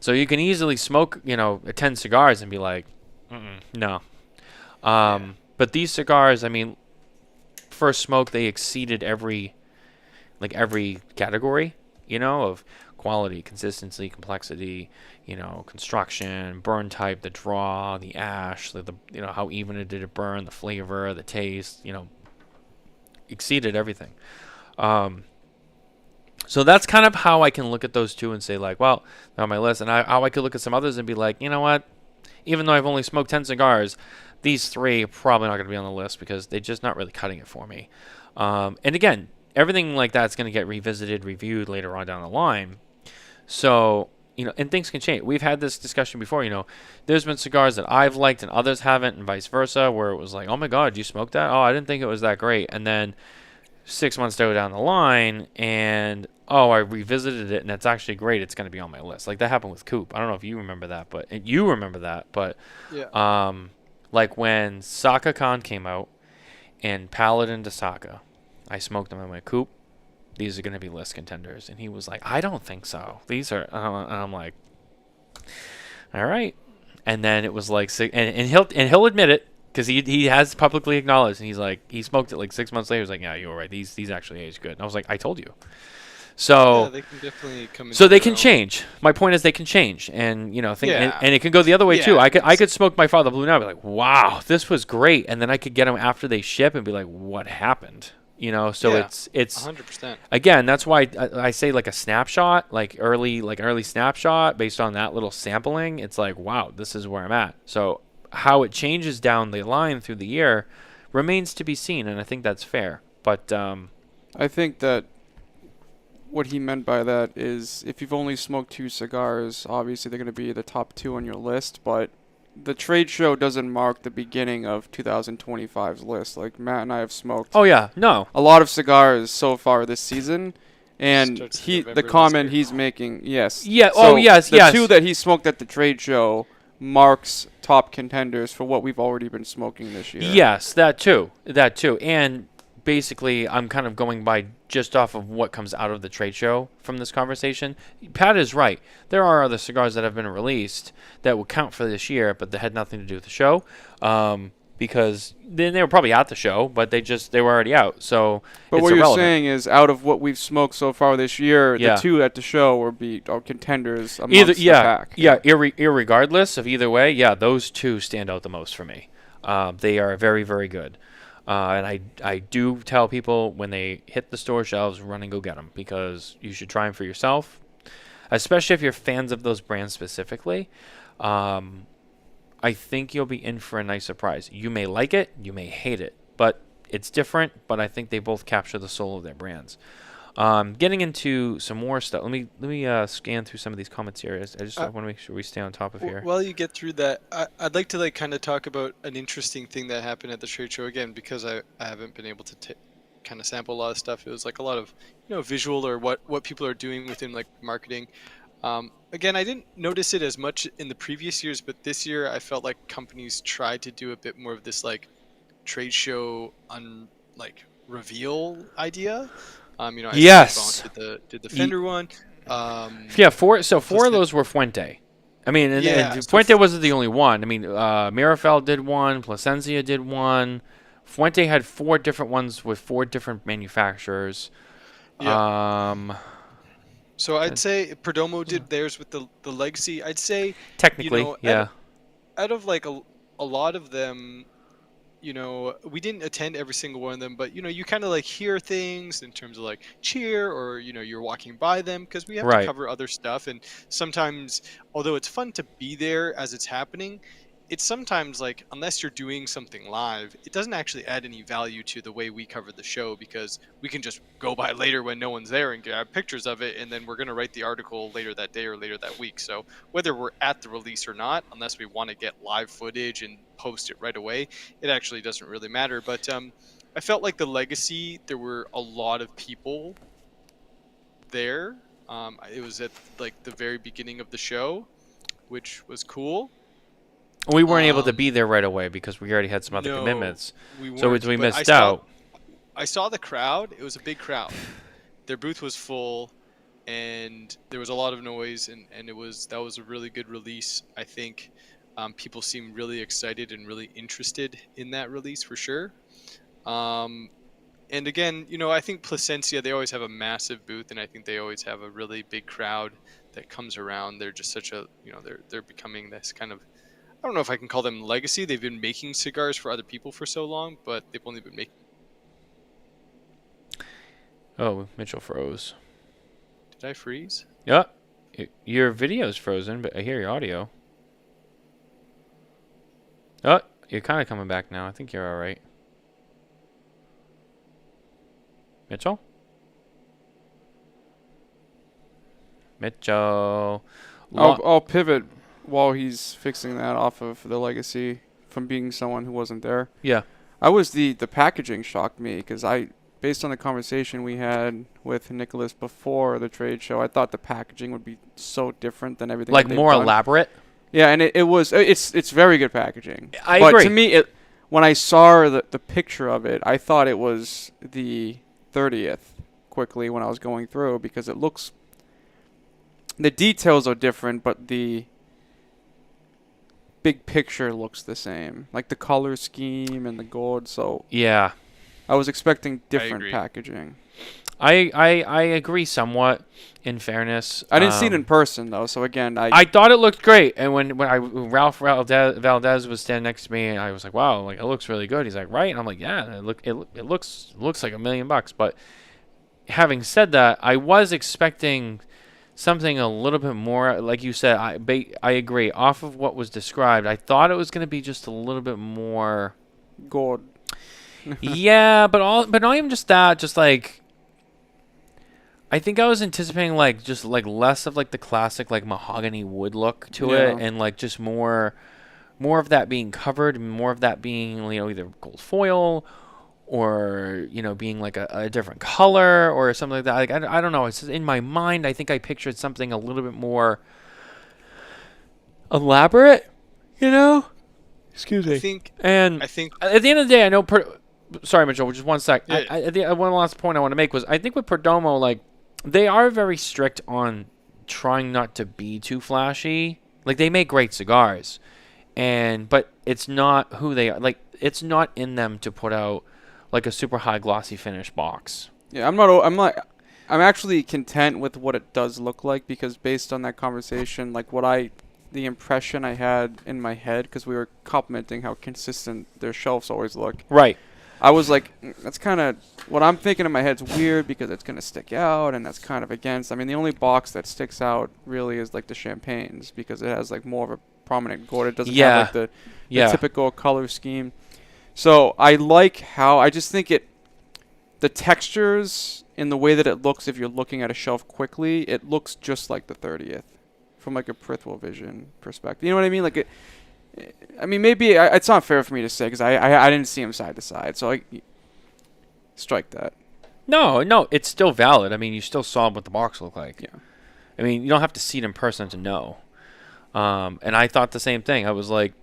so you can easily smoke 10 cigars and be like, no. But these cigars, I mean, first smoke, they exceeded every category, of quality, consistency, complexity, construction, burn type, the draw, the ash, the how even it did it burn, the flavor, the taste, exceeded everything. So that's kind of how I can look at those 2 and say like, well, they're on my list. And how I could look at some others and be like, you know what? Even though I've only smoked 10 cigars, these 3 are probably not going to be on the list because they're just not really cutting it for me. And again, everything like that's going to get revisited, reviewed later on down the line. So, and things can change. We've had this discussion before, there's been cigars that I've liked and others haven't, and vice versa, where it was like, oh my God, you smoked that? Oh, I didn't think it was that great. And then 6 months down the line, and I revisited it, and it's actually great. It's going to be on my list. Like that happened with Coop. I don't know if you remember that, but Yeah. Like when Saka Khan came out and Paladin de Saka, I smoked them in my Coop. These are going to be list contenders. And he was like, I don't think so. These are, and I'm like, all right. And then it was like, and he'll admit it because he has publicly acknowledged, and he's like, he smoked it like 6 months later. He was like, yeah, you were right. These actually age good. And I was like, I told you. So they can definitely come. So they can change. My point is they can change, and and it can go the other way too. I could smoke my Father Blue now and be like, wow, this was great, and then I could get them after they ship and be like, what happened? So it's 100%. Again, that's why I say like a snapshot, like early snapshot based on that little sampling. It's like, wow, this is where I'm at. So how it changes down the line through the year remains to be seen, and I think that's fair. But I think that what he meant by that is if you've only smoked 2 cigars, obviously they're going to be the top 2 on your list, but the trade show doesn't mark the beginning of 2025's list. Like Matt and I have smoked a lot of cigars so far this season, and the comment he's making, yes. Yeah, so yes. The 2 that he smoked at the trade show marks top contenders for what we've already been smoking this year. Yes, that too. And basically, I'm kind of going by just off of what comes out of the trade show from this conversation. Pat is right. There are other cigars that have been released that will count for this year, but they had nothing to do with the show. because then they were probably at the show, but they were already out. So But it's what irrelevant. you're saying is, out of what we've smoked so far this year, Yeah. the two at the show are contenders amongst Either the pack. irregardless of either way, those two stand out the most for me. They are very, very good. And I do tell people when they hit the store shelves, run and go get them, because you should try them for yourself, especially if you're fans of those brands specifically. I think you'll be in for a nice surprise. You may like it, you may hate it, but it's different. But I think they both capture the soul of their brands. Getting into some more stuff. Let me scan through some of these comments here. I just want to make sure we stay on top of here. While you get through that, I'd like to like kind of talk about an interesting thing that happened at the trade show again, because I haven't been able to kind of sample a lot of stuff. It was like a lot of visual or what people are doing within like marketing. Again, I didn't notice it as much in the previous years, but this year I felt like companies tried to do a bit more of this like trade show reveal idea. I Yes. did the Fender one. Four of those were Fuente. I mean, and Fuente wasn't the only one. I mean, Mirafel did one, Plasencia did one. Fuente had 4 different ones with 4 different manufacturers. Yeah. So I'd say Perdomo did theirs with the Legacy. I'd say technically, out of like a lot of them, we didn't attend every single one of them, but you kind of like hear things in terms of like cheer, or you're walking by them, because we have to cover other stuff. And sometimes, although it's fun to be there as it's happening, it's sometimes like, unless you're doing something live, it doesn't actually add any value to the way we cover the show, because we can just go by later when no one's there and grab pictures of it, and then we're going to write the article later that day or later that week. So whether we're at the release or not, unless we want to get live footage and post it right away, it actually doesn't really matter. But I felt like the Legacy, there were a lot of people there. It was at like the very beginning of the show, which was cool. We weren't able to be there right away because we already had some other commitments. We so weren't, we but missed out. I saw the crowd. It was a big crowd. Their booth was full, and there was a lot of noise, and that was a really good release. I think people seemed really excited and really interested in that release for sure. And again, I think Plasencia, they always have a massive booth, and I think they always have a really big crowd that comes around. They're just such a, they're becoming this kind of, I don't know if I can call them legacy. They've been making cigars for other people for so long, but they've only been making. Oh, Mitchell froze. Did I freeze? Yeah. Your video's frozen, but I hear your audio. Oh, you're kind of coming back now. I think you're all right. Mitchell? I'll pivot while he's fixing that off of the Legacy from being someone who wasn't there. Yeah. The packaging shocked me, because based on the conversation we had with Nicholas before the trade show, I thought the packaging would be so different than everything. Like more elaborate? Yeah, and it's very good packaging. I agree. But to me, when I saw the picture of it, I thought it was the 30th quickly when I was going through, because the details are different, but the big picture looks the same, like the color scheme and the gold. So yeah, I was expecting different packaging. I agree somewhat. In fairness, I didn't see it in person though, so again, I thought it looked great. And when Ralph Valdez was standing next to me, and I was like, "Wow, like it looks really good." He's like, "Right," and I'm like, "Yeah, it looks like $1 million." But having said that, I was expecting something a little bit more, like you said. I agree. Off of what was described, I thought it was going to be just a little bit more gold. Yeah, but not even just that. Just like, I think I was anticipating just less of like the classic like mahogany wood look to it, and like just more of that being covered, and more of that being either gold foil, or being like a different color or something like that. Like I don't know. It's just in my mind. I think I pictured something a little bit more elaborate. Excuse me. I think at the end of the day, I know. Sorry, Mitchell. Just one sec. Yeah. One last point I want to make was I think with Perdomo, like, they are very strict on trying not to be too flashy. Like, they make great cigars, but it's not who they are. Like, it's not in them to put out like a super high glossy finish box. Yeah, I'm actually content with what it does look like, because based on that conversation, like the impression I had in my head, because we were complimenting how consistent their shelves always look. Right. I was like, that's kind of what I'm thinking in my head's weird, because it's gonna stick out, and that's kind of against. I mean, the only box that sticks out really is like the champagnes, because it has like more of a prominent gourd. It doesn't have like the typical color scheme. So I just think the textures in the way that it looks, if you're looking at a shelf quickly, it looks just like the 30th from like a peripheral vision perspective. You know what I mean? Like maybe it's not fair for me to say, because I didn't see them side to side. So I strike that. No, it's still valid. I mean, you still saw what the box looked like. Yeah. I mean, you don't have to see it in person to know. And I thought the same thing. I was like,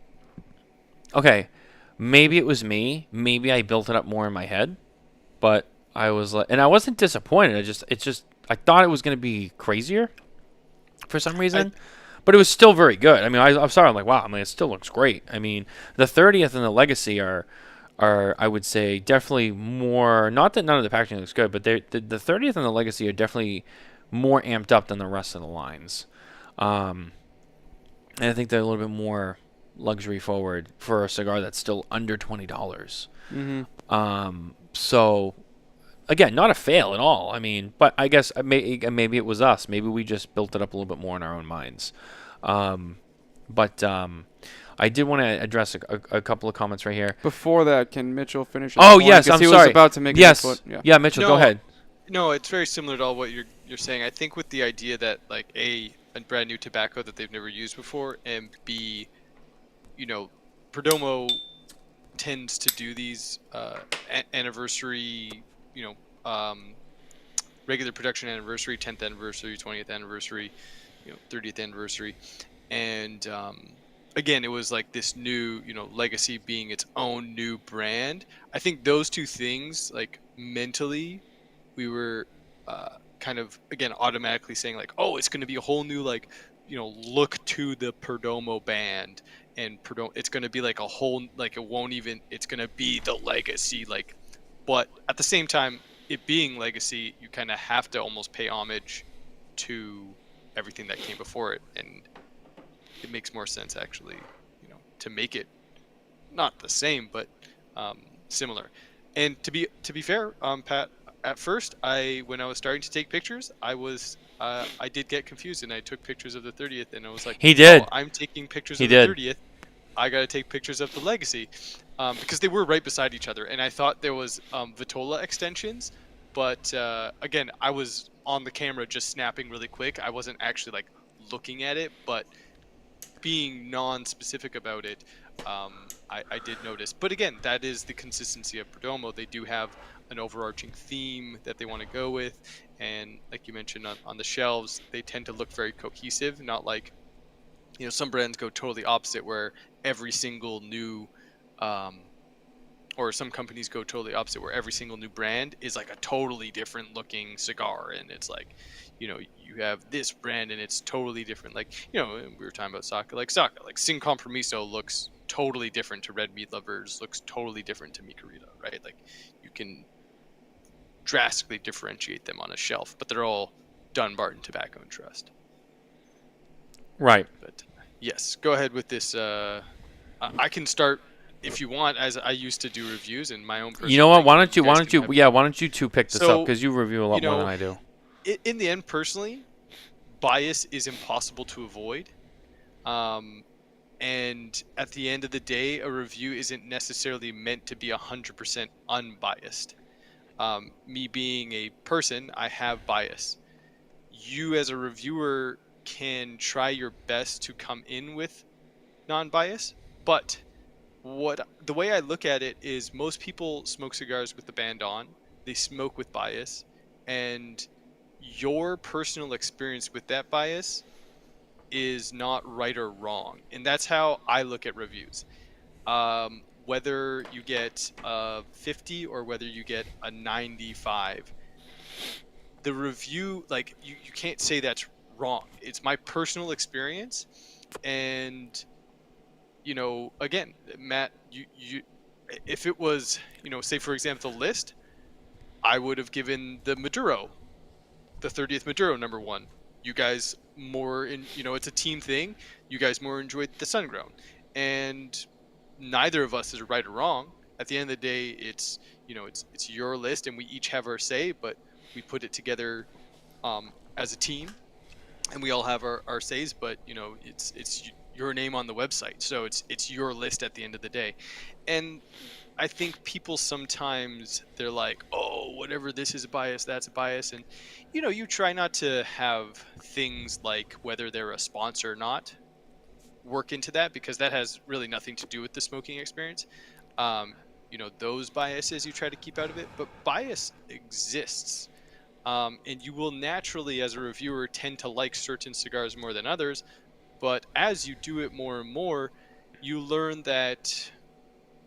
okay, maybe it was me. Maybe I built it up more in my head. But I was like, and I wasn't disappointed. I thought it was going to be crazier for some reason. But it was still very good. I mean, I'm sorry. I'm like, wow. I mean, it still looks great. I mean, the 30th and the Legacy are I would say, definitely more. Not that none of the packaging looks good, but the 30th and the Legacy are definitely more amped up than the rest of the lines. And I think they're a little bit more luxury forward for a cigar that's still under $20. Mm-hmm. So, again, not a fail at all. I mean, but I guess maybe it was us. Maybe we just built it up a little bit more in our own minds. But I did want to address a couple of comments right here. Before that, can Mitchell finish? Oh, yes, I'm he sorry. Was about to make yes. a foot. Yeah, Mitchell, go ahead. No, it's very similar to all what you're saying. I think with the idea that like a brand new tobacco that they've never used before, and B, Perdomo tends to do these anniversary, regular production anniversary, 10th anniversary, 20th anniversary, 30th anniversary, and again, it was like this new, Legacy being its own new brand. I think those two things, like mentally, we were kind of again automatically saying like, oh, it's going to be a whole new look to the Perdomo band, and it's going to be like a whole it's going to be the Legacy but at the same time, it being Legacy, you kind of have to almost pay homage to everything that came before it, and it makes more sense actually, to make it not the same but similar. And to be fair, Pat, at first when I was starting to take pictures, I did get confused, and I took pictures of the 30th, and I was like, he did. Oh, I'm taking pictures of the 30th. I got to take pictures of the Legacy, because they were right beside each other, and I thought there was Vitola extensions, but again, I was on the camera just snapping really quick. I wasn't actually looking at it, but being non-specific about it, I did notice. But again, that is the consistency of Perdomo. They do have an overarching theme that they want to go with, and like you mentioned on the shelves, they tend to look very cohesive, not like some brands go totally opposite, where every single new or some companies go totally opposite, where every single new brand is like a totally different looking cigar, and it's like you have this brand and it's totally different. We were talking about Saka, like Sin Compromiso looks totally different to Red Meat Lovers, looks totally different to Micarita, right? Like you can drastically differentiate them on a shelf, but they're all Dunbarton Tobacco and Trust. Right. But yes, go ahead with this. I can start if you want, as I used to do reviews in my own personal. You know what? Why don't you two pick this up, because you review a lot more than I do. In the end, personally, bias is impossible to avoid. And at the end of the day, a review isn't necessarily meant to be 100% unbiased. Me being a person, I have bias. You as a reviewer can try your best to come in with non-bias, but the way I look at it is most people smoke cigars with the band on. They smoke with bias, and your personal experience with that bias is not right or wrong. And that's how I look at reviews. Whether you get a 50 or whether you get a 95, the review, you can't say that's wrong. It's my personal experience. And again, Matt, if it was, say for example, the list, I would have given the 30th Maduro number one. You guys more it's a team thing. You guys more enjoyed the Sun Grown, and neither of us is right or wrong. At the end of the day, it's your list, and we each have our say, but we put it together as a team, and we all have our says. But it's your name on the website, so it's your list at the end of the day. And I think people sometimes they're like, oh, whatever, this is a bias, that's a bias. And, you try not to have things like whether they're a sponsor or not work into that, because that has really nothing to do with the smoking experience. Those biases you try to keep out of it, but bias exists. And you will naturally, as a reviewer, tend to like certain cigars more than others. But as you do it more and more, you learn that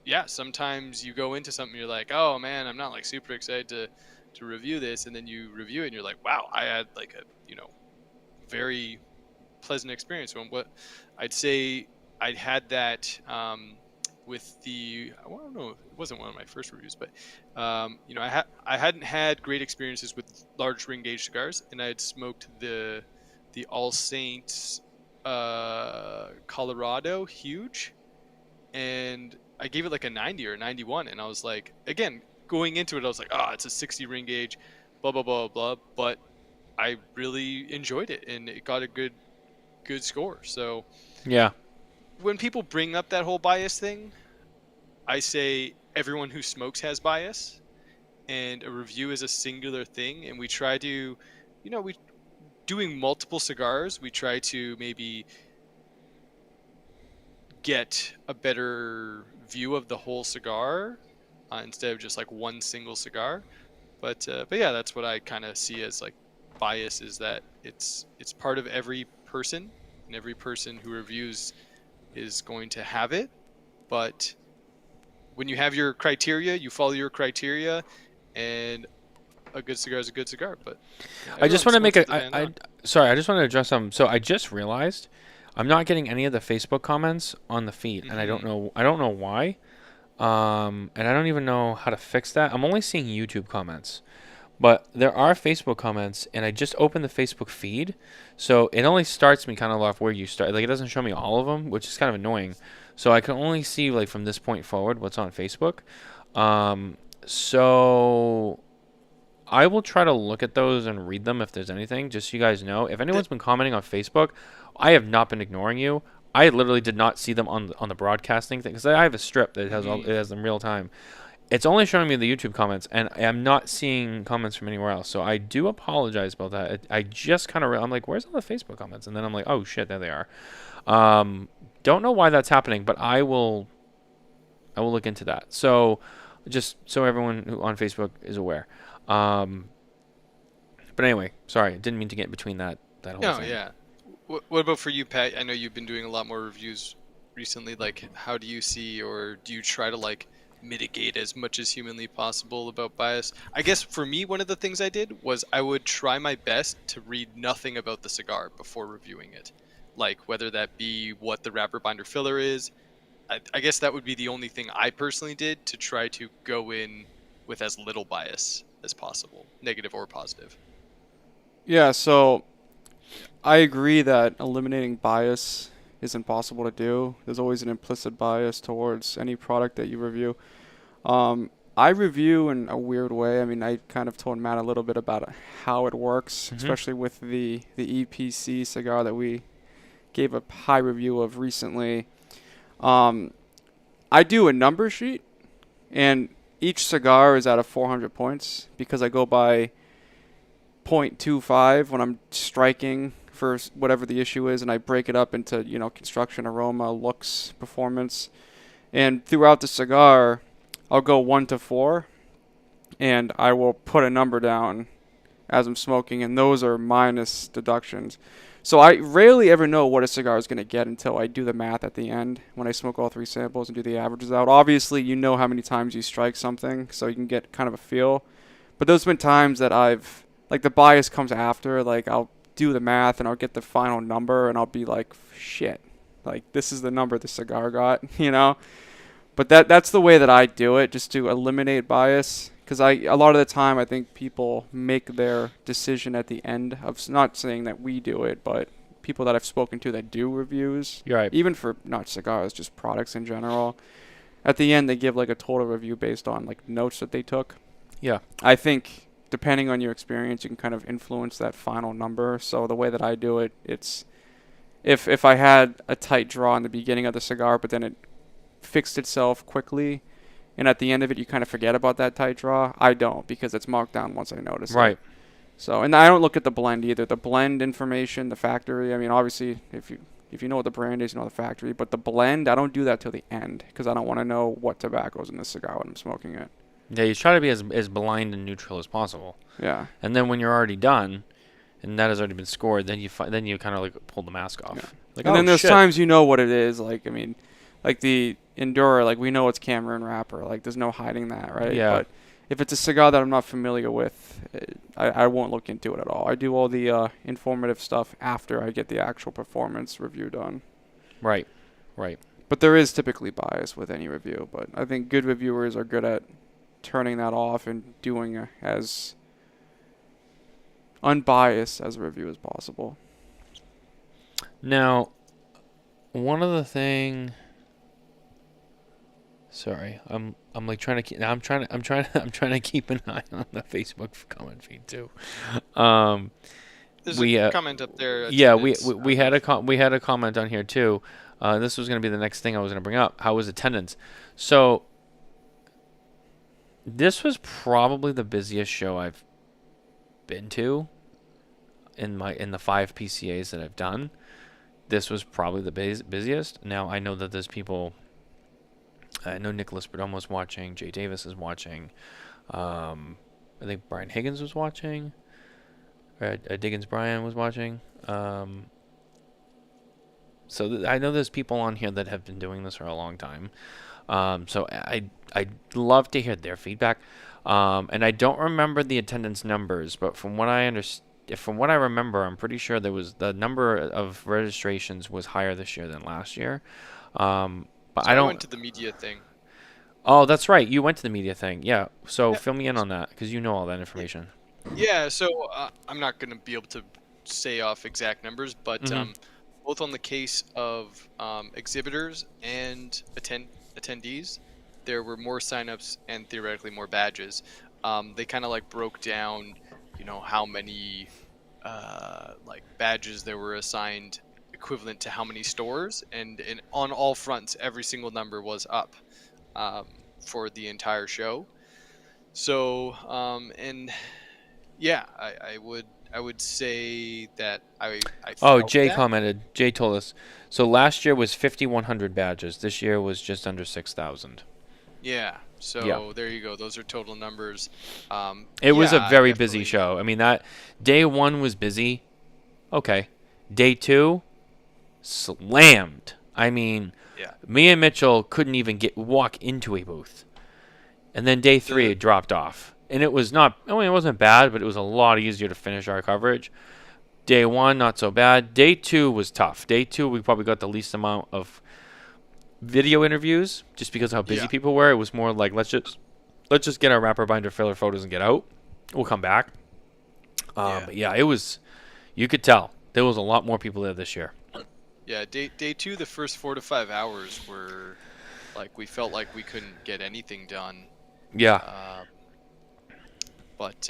yeah, sometimes you go into something, you're like, oh man, I'm not like super excited to review this, and then you review it and you're like, wow, I had like a very pleasant experience. What I'd say I'd had that with I don't know, it wasn't one of my first reviews, but I hadn't had great experiences with large ring gauge cigars, and I had smoked the All Saints Colorado huge, and I gave it like a 90 or a 91, and I was like, again, going into it, I was like, it's a 60 ring gauge, blah, blah, blah, blah, but I really enjoyed it, and it got a good score. So Yeah. when people bring up that whole bias thing, I say everyone who smokes has bias, and a review is a singular thing, and we try to, doing multiple cigars, we try to maybe get a better view of the whole cigar instead of just like one single cigar. But yeah, that's what I kind of see as like bias, is that it's part of every person, and every person who reviews is going to have it. But when you have your criteria, you follow your criteria, and a good cigar is a good cigar. But I just want to make sorry, I just want to address something. So I just realized I'm not getting any of the Facebook comments on the feed, and I don't know why. And I don't even know how to fix that. I'm only seeing YouTube comments, but there are Facebook comments, and I just opened the Facebook feed, so it only starts me kind of off where you start. Like, it doesn't show me all of them, which is kind of annoying. So I can only see like from this point forward what's on Facebook. So I will try to look at those and read them if there's anything. Just so you guys know, if anyone's been commenting on Facebook, I have not been ignoring you. I literally did not see them on the broadcasting thing, because I have a strip that has it has them real time. It's only showing me the YouTube comments, and I'm not seeing comments from anywhere else. So I do apologize about that. I just kind of I'm like, where's all the Facebook comments? And then I'm like, oh shit, there they are. Don't know why that's happening, but I will look into that. So just so everyone who on Facebook is aware. But anyway, sorry, didn't mean to get in between that whole thing. No, yeah. What about for you, Pat? I know you've been doing a lot more reviews recently. Like, how do you see, or do you try to like mitigate as much as humanly possible about bias? I guess for me, one of the things I did was I would try my best to read nothing about the cigar before reviewing it. Like, whether that be what the wrapper, binder, filler is. I guess that would be the only thing I personally did to try to go in with as little bias as possible, negative or positive. Yeah, so I agree that eliminating bias is impossible to do. There's always an implicit bias towards any product that you review. I review in a weird way. I mean, I kind of told Matt a little bit about how it works, especially with the EPC cigar that we gave a high review of recently. I do a number sheet, and each cigar is out of 400 points because I go by 0.25 when I'm striking for whatever the issue is, and I break it up into, construction, aroma, looks, performance. And throughout the cigar, I'll go 1 to 4, and I will put a number down as I'm smoking, and those are minus deductions. So I rarely ever know what a cigar is going to get until I do the math at the end when I smoke all 3 samples and do the averages out. Obviously, you know how many times you strike something, so you can get kind of a feel. But there's been times that the bias comes after. Like, I'll do the math and I'll get the final number and I'll be like, shit, like, this is the number the cigar got, But But that's the way that I do it, just to eliminate bias. Because a lot of the time, I think people make their decision at the end of, not saying that we do it, but people that I've spoken to that do reviews, You're right. even for not cigars, just products in general. At the end, they give like a total review based on like notes that they took. Yeah. I think depending on your experience, you can kind of influence that final number. So the way that I do it, it's if I had a tight draw in the beginning of the cigar, but then it fixed itself quickly, and at the end of it, you kind of forget about that tight draw. I don't, because it's marked down once I notice Right. it. So, and I don't look at the blend either. The blend information, the factory. I mean, obviously, if you know what the brand is, you know the factory. But the blend, I don't do that till the end, because I don't want to know what tobacco's in the cigar when I'm smoking it. Yeah, you try to be as blind and neutral as possible. Yeah. And then when you're already done, and that has already been scored, then you kind of like pull the mask off. Yeah. Like, And oh, then there's shit. times you know what it is. Like, I mean, like the Endura, like we know it's Cameron wrapper. Like, there's no hiding that, right? Yeah. But if it's a cigar that I'm not familiar with, I won't look into it at all. I do all the informative stuff after I get the actual performance review done. Right. Right. But there is typically bias with any review. But I think good reviewers are good at turning that off and doing as unbiased as a review as possible. Now, one of the thing. Sorry, I'm like trying to keep. I'm trying to keep an eye on the Facebook comment feed too. There's we a comment up there. Yeah, we attendance. had a comment on here too. This was going to be the next thing I was going to bring up. How was attendance? So this was probably the busiest show I've been to in the 5 PCAs that I've done. This was probably the busiest. Now I know that there's people. I know Nicholas Perdomo was watching. Jay Davis is watching. I think Brian Higgins was watching. Diggins Brian was watching. So I know there's people on here that have been doing this for a long time. So I'd love to hear their feedback. And I don't remember the attendance numbers, but from what I remember, I'm pretty sure the number of registrations was higher this year than last year. But So I don't. went to the media thing. Oh, that's right. You went to the media thing. Yeah. So Yeah. fill me in on that, because you know all that information. Yeah, so I'm not going to be able to say off exact numbers, but Mhm. both on the case of exhibitors and attendees, there were more signups and theoretically more badges. They kind of like broke down, how many like badges there were assigned equivalent to how many stores, and on all fronts, every single number was up for the entire show. So, and yeah, I would say that I Oh, felt Jay that. commented. Jay told us. So last year was 5,100 badges. This year was just under 6,000. Yeah. So Yeah. there you go. Those are total numbers. It was a yeah, very busy definitely. show. I mean, that day 1 was busy. Okay. Day 2, slammed. I mean, Yeah. me and Mitchell couldn't even walk into a booth. And then day 3, The- it dropped off. And it was not, I mean, it wasn't bad, but it was a lot easier to finish our coverage. Day 1, not so bad. Day 2 was tough. Day 2, we probably got the least amount of video interviews, just because of how busy Yeah. people were. It was more like, let's just get our wrapper binder filler photos and get out. We'll come back. Yeah. But yeah, it was, you could tell there was a lot more people there this year. Yeah. Day 2, the first 4 to 5 hours were like we felt like we couldn't get anything done. Yeah. But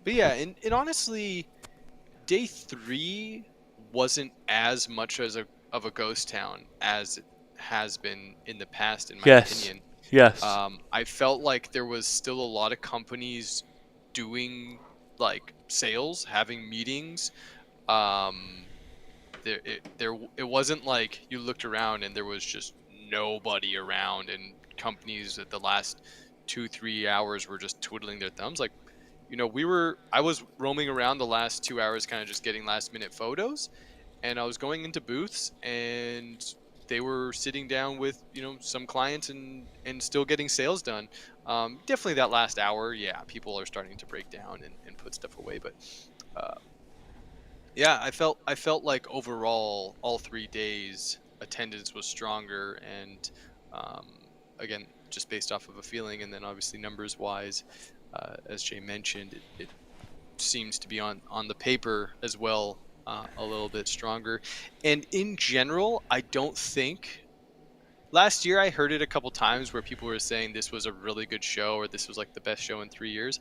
yeah, and honestly, day 3 wasn't as much of a ghost town as it has been in the past, in my Yes. opinion. Yes. I felt like there was still a lot of companies doing like sales, having meetings. It wasn't like you looked around and there was just nobody around, and companies at the last 2-3 hours were just twiddling their thumbs. Like, I was roaming around the last 2 hours, kind of just getting last minute photos, and I was going into booths, and they were sitting down with some clients and still getting sales done. Definitely that last hour, yeah, people are starting to break down and put stuff away, but yeah, I felt like overall all 3 days attendance was stronger, and again, just based off of a feeling, and then obviously numbers wise, as Jay mentioned, it seems to be on the paper as well, a little bit stronger. And in general, I don't think. Last year, I heard it a couple times where people were saying this was a really good show, or this was like the best show in 3 years.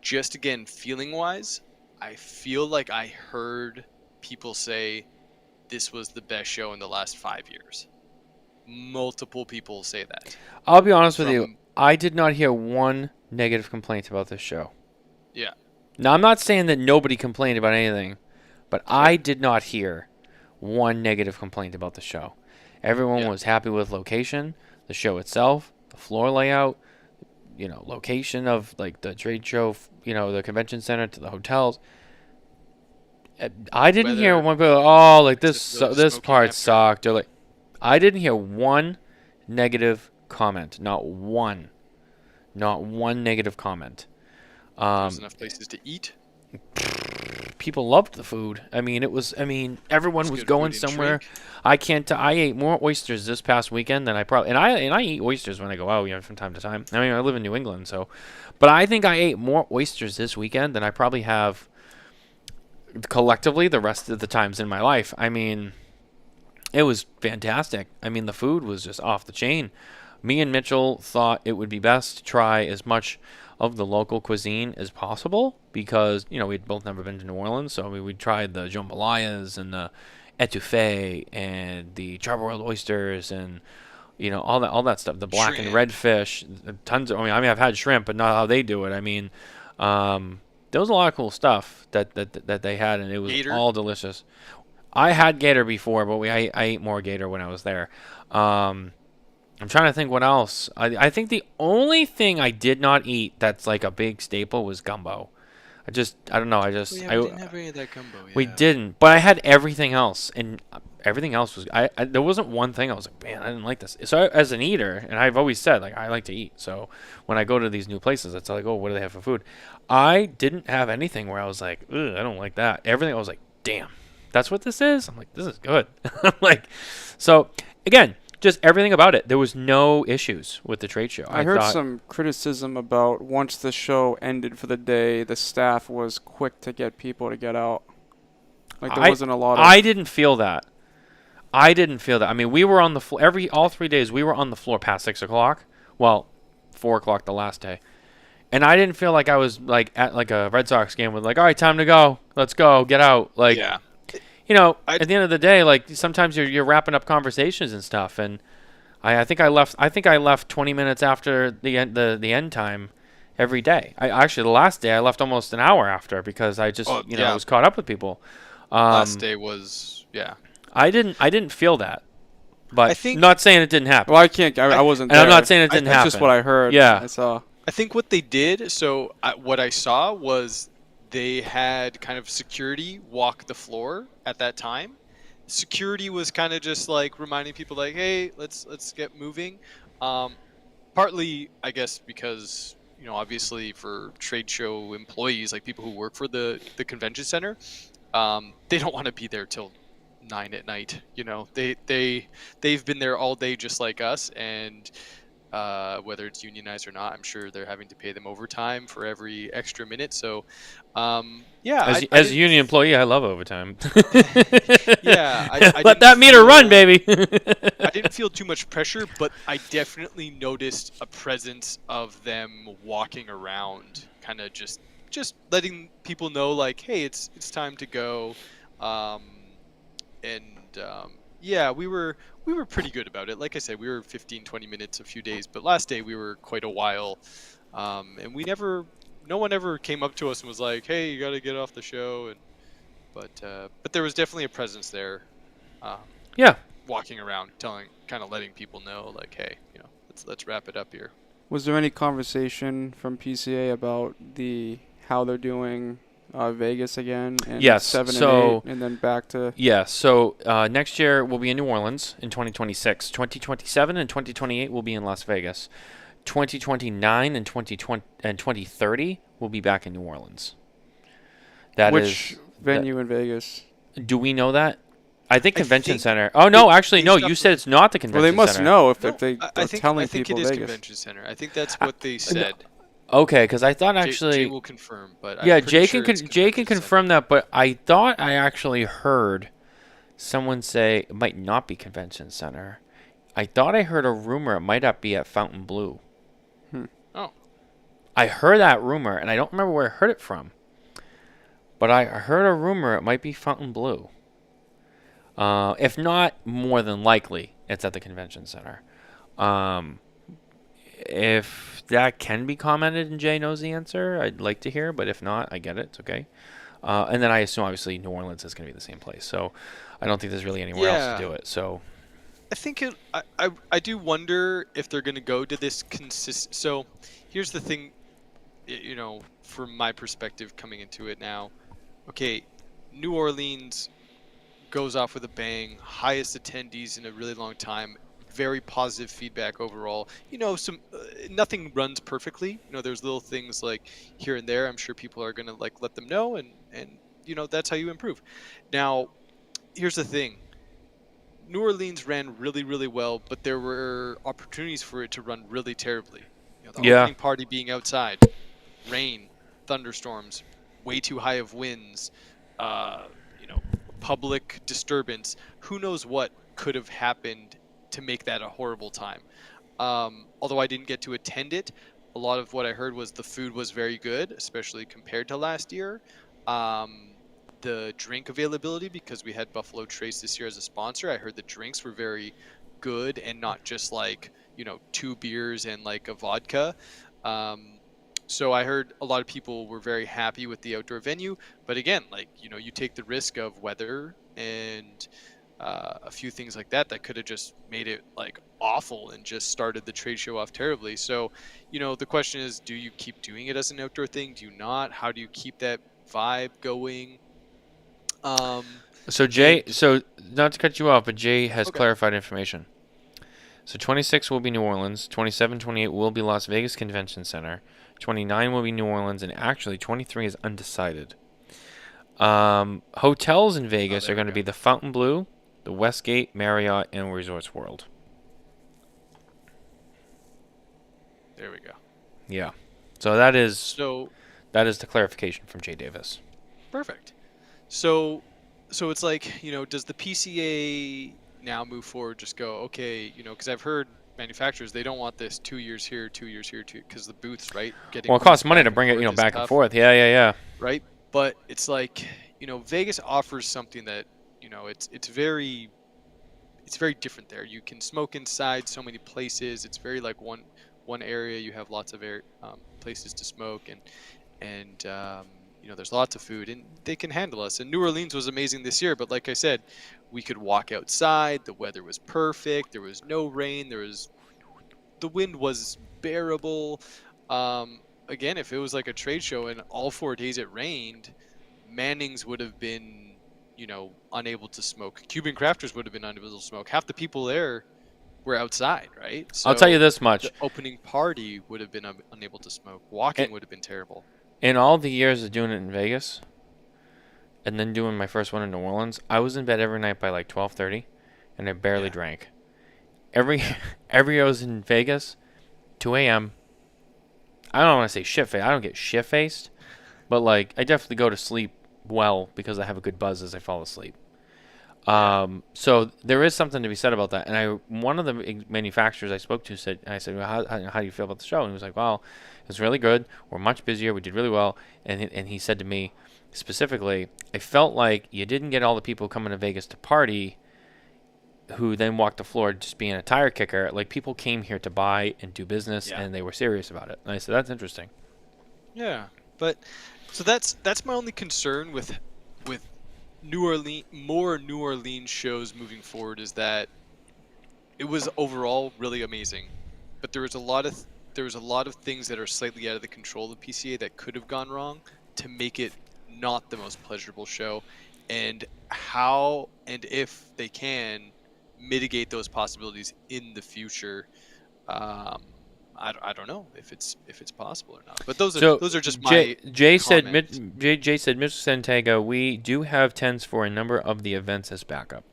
Just again, feeling wise, I feel like I heard people say this was the best show in the last 5 years. Multiple people say that. I'll be honest with you. I did not hear one negative complaint about this show. Yeah. Now, I'm not saying that nobody complained about anything, but I did not hear one negative complaint about the show. Everyone was happy with location, the show itself, the floor layout, location of like the trade show, the convention center to the hotels. I didn't hear one go, oh, like this part sucked, or like I didn't hear one negative comment, not one negative comment. There's enough places to eat. People loved the food. Everyone was going somewhere. I ate more oysters this past weekend than I eat oysters when I go out, from time to time. I live in New England, but I think I ate more oysters this weekend than I probably have collectively the rest of the times in my life. It was fantastic. The food was just off the chain. Me and Mitchell thought it would be best to try as much of the local cuisine as possible because, we'd both never been to New Orleans. So we tried the jambalayas and the etouffee and the charbroiled oysters and, all that stuff. The black and red fish, tons of, I've had shrimp, but not how they do it. There was a lot of cool stuff that they had, and it was gator? All delicious. I had gator before, but I ate more gator when I was there. I'm trying to think what else. I think the only thing I did not eat that's like a big staple was gumbo. I don't know. We didn't have any of that gumbo. Yeah. We didn't, but I had everything else, and everything else was. There wasn't one thing I was like, man, I didn't like this. So as an eater, and I've always said like I like to eat. So when I go to these new places, it's like, oh, what do they have for food? I didn't have anything where I was like, ugh, I don't like that. Everything I was like, damn, that's what this is. I'm like, this is good. So again. Just everything about it. There was no issues with the trade show. I heard some criticism about once the show ended for the day, the staff was quick to get people to get out. Like there wasn't a lot of... I didn't feel that. We were on the floor all 3 days. We were on the floor past 6 o'clock. Well, 4 o'clock the last day, and I didn't feel like I was like at like a Red Sox game with like, all right, time to go. Let's go. Get out. Like. Yeah. At the end of the day, like sometimes you're wrapping up conversations and stuff, and I think I left 20 minutes after the end time every day. Actually the last day I left almost an hour after because I just I was caught up with people. Last day was I didn't feel that, but I think, not saying it didn't happen. Well, I wasn't there. And I'm not saying it didn't happen. That's just what I heard. Yeah, I saw. I think what they did. So what I saw was. They had kind of security walk the floor at that time. Security was kind of just like reminding people like, hey, let's get moving. Partly, I guess, because, obviously for trade show employees, like people who work for the convention center, they don't want to be there till 9 at night. They've been there all day just like us, and whether it's unionized or not, I'm sure they're having to pay them overtime for every extra minute. So, as a union employee, I love overtime. Yeah, let that meter run, baby. I didn't feel too much pressure, but I definitely noticed a presence of them walking around, kind of just letting people know, like, hey, it's time to go. We were pretty good about it. Like I said, we were 15, 20 minutes a few days, but last day we were quite a while. And no one ever came up to us and was like, hey, you got to get off the show. But there was definitely a presence there. Walking around, letting people know, like, hey, let's wrap it up here. Was there any conversation from PCA about how they're doing Vegas again? And yes. 7 and 8, and then back to... Yes. So next year we'll be in New Orleans in 2026. 2027 and 2028 will be in Las Vegas. 2029 and 2030 will be back in New Orleans. Which venue in Vegas? Do we know that? I think I convention think center. Oh no, actually no. based You off said it's not the convention Well, they must center. know if, No, if they I are think telling I think people it is Vegas. convention center. I think that's what they said. Okay, because I thought Jay actually. will confirm, but Yeah, I'm pretty sure it's Jay can convention confirm that, but I thought I actually heard someone say it might not be convention center. I thought I heard a rumor it might not be at Fountain Blue. Center. Oh, I heard that rumor, and I don't remember where I heard it from. But I heard a rumor it might be Fountain Blue. If not, more than likely, it's at the convention center. If that can be commented and Jay knows the answer, I'd like to hear. But if not, I get it. It's okay. And then I assume, obviously, New Orleans is going to be the same place. So I don't think there's really anywhere else to do it. So I think I do wonder if they're going to go to this consist. So here's the thing, from my perspective coming into it now. Okay, New Orleans goes off with a bang, highest attendees in a really long time, very positive feedback overall. Some nothing runs perfectly. There's little things like here and there. I'm sure people are gonna let them know, and that's how you improve. Now, here's the thing. New Orleans ran really, really well, but there were opportunities for it to run really terribly. The opening party being outside, rain, thunderstorms, way too high of winds, public disturbance. Who knows what could have happened to make that a horrible time. Although I didn't get to attend it, a lot of what I heard was the food was very good, especially compared to last year. The drink availability, because we had Buffalo Trace this year as a sponsor, I heard the drinks were very good and not just 2 beers and a vodka. So I heard a lot of people were very happy with the outdoor venue, but again, you take the risk of weather and a few things like that could have just made it awful and just started the trade show off terribly. So, the question is, do you keep doing it as an outdoor thing? Do you not? How do you keep that vibe going? So Jay, so not to cut you off, but Jay has Okay. clarified information. So 26 will be New Orleans, 27, 28 will be Las Vegas Convention Center, 29 will be New Orleans, and actually 23 is undecided. Hotels in Vegas there are we going to go. be the Fontainebleau, the Westgate, Marriott, and Resorts World. There we go. Yeah. So that is So the clarification from Jay Davis. perfect. So it's does the PCA now move forward? Just go, okay, because I've heard manufacturers, they don't want this 2 years here, 2 years here, because the booths, right? Well, it costs money to bring it, back and forth. Yeah. Right? But it's Vegas offers something that, it's very different there. You can smoke inside so many places. It's very one area. You have lots of places to smoke, and there's lots of food, and they can handle us. And New Orleans was amazing this year, but like I said, we could walk outside. The weather was perfect. There was no rain. The wind was bearable. Again, if it was like a trade show and all 4 days it rained, Manning's would have been, unable to smoke. Cuban crafters would have been unable to smoke. Half the people there were outside, right? So I'll tell you this much. the opening party would have been unable to smoke. Walking would have been terrible. In all the years of doing it in Vegas, and then doing my first one in New Orleans, I was in bed every night by 12:30, and I barely drank. Every I was in Vegas, 2 a.m. I don't want to say shit faced. I don't get shit faced, but I definitely go to sleep well because I have a good buzz as I fall asleep. So there is something to be said about that. And one of the manufacturers I spoke to said, well, how do you feel about the show? And he was like, well, it was really good. We're much busier. We did really well. And he said to me specifically, I felt like you didn't get all the people coming to Vegas to party who then walked the floor just being a tire kicker. People came here to buy and do business, and they were serious about it. And I said, that's interesting. Yeah, but so that's my only concern with New Orleans shows moving forward is that it was overall really amazing, but there was a lot of things that are slightly out of the control of the PCA that could have gone wrong to make it not the most pleasurable show, and how and if they can mitigate those possibilities in the future. I don't know if it's possible or not, but those are just my Jay said comments. Mr. Santiago, we do have tents for a number of the events as backup.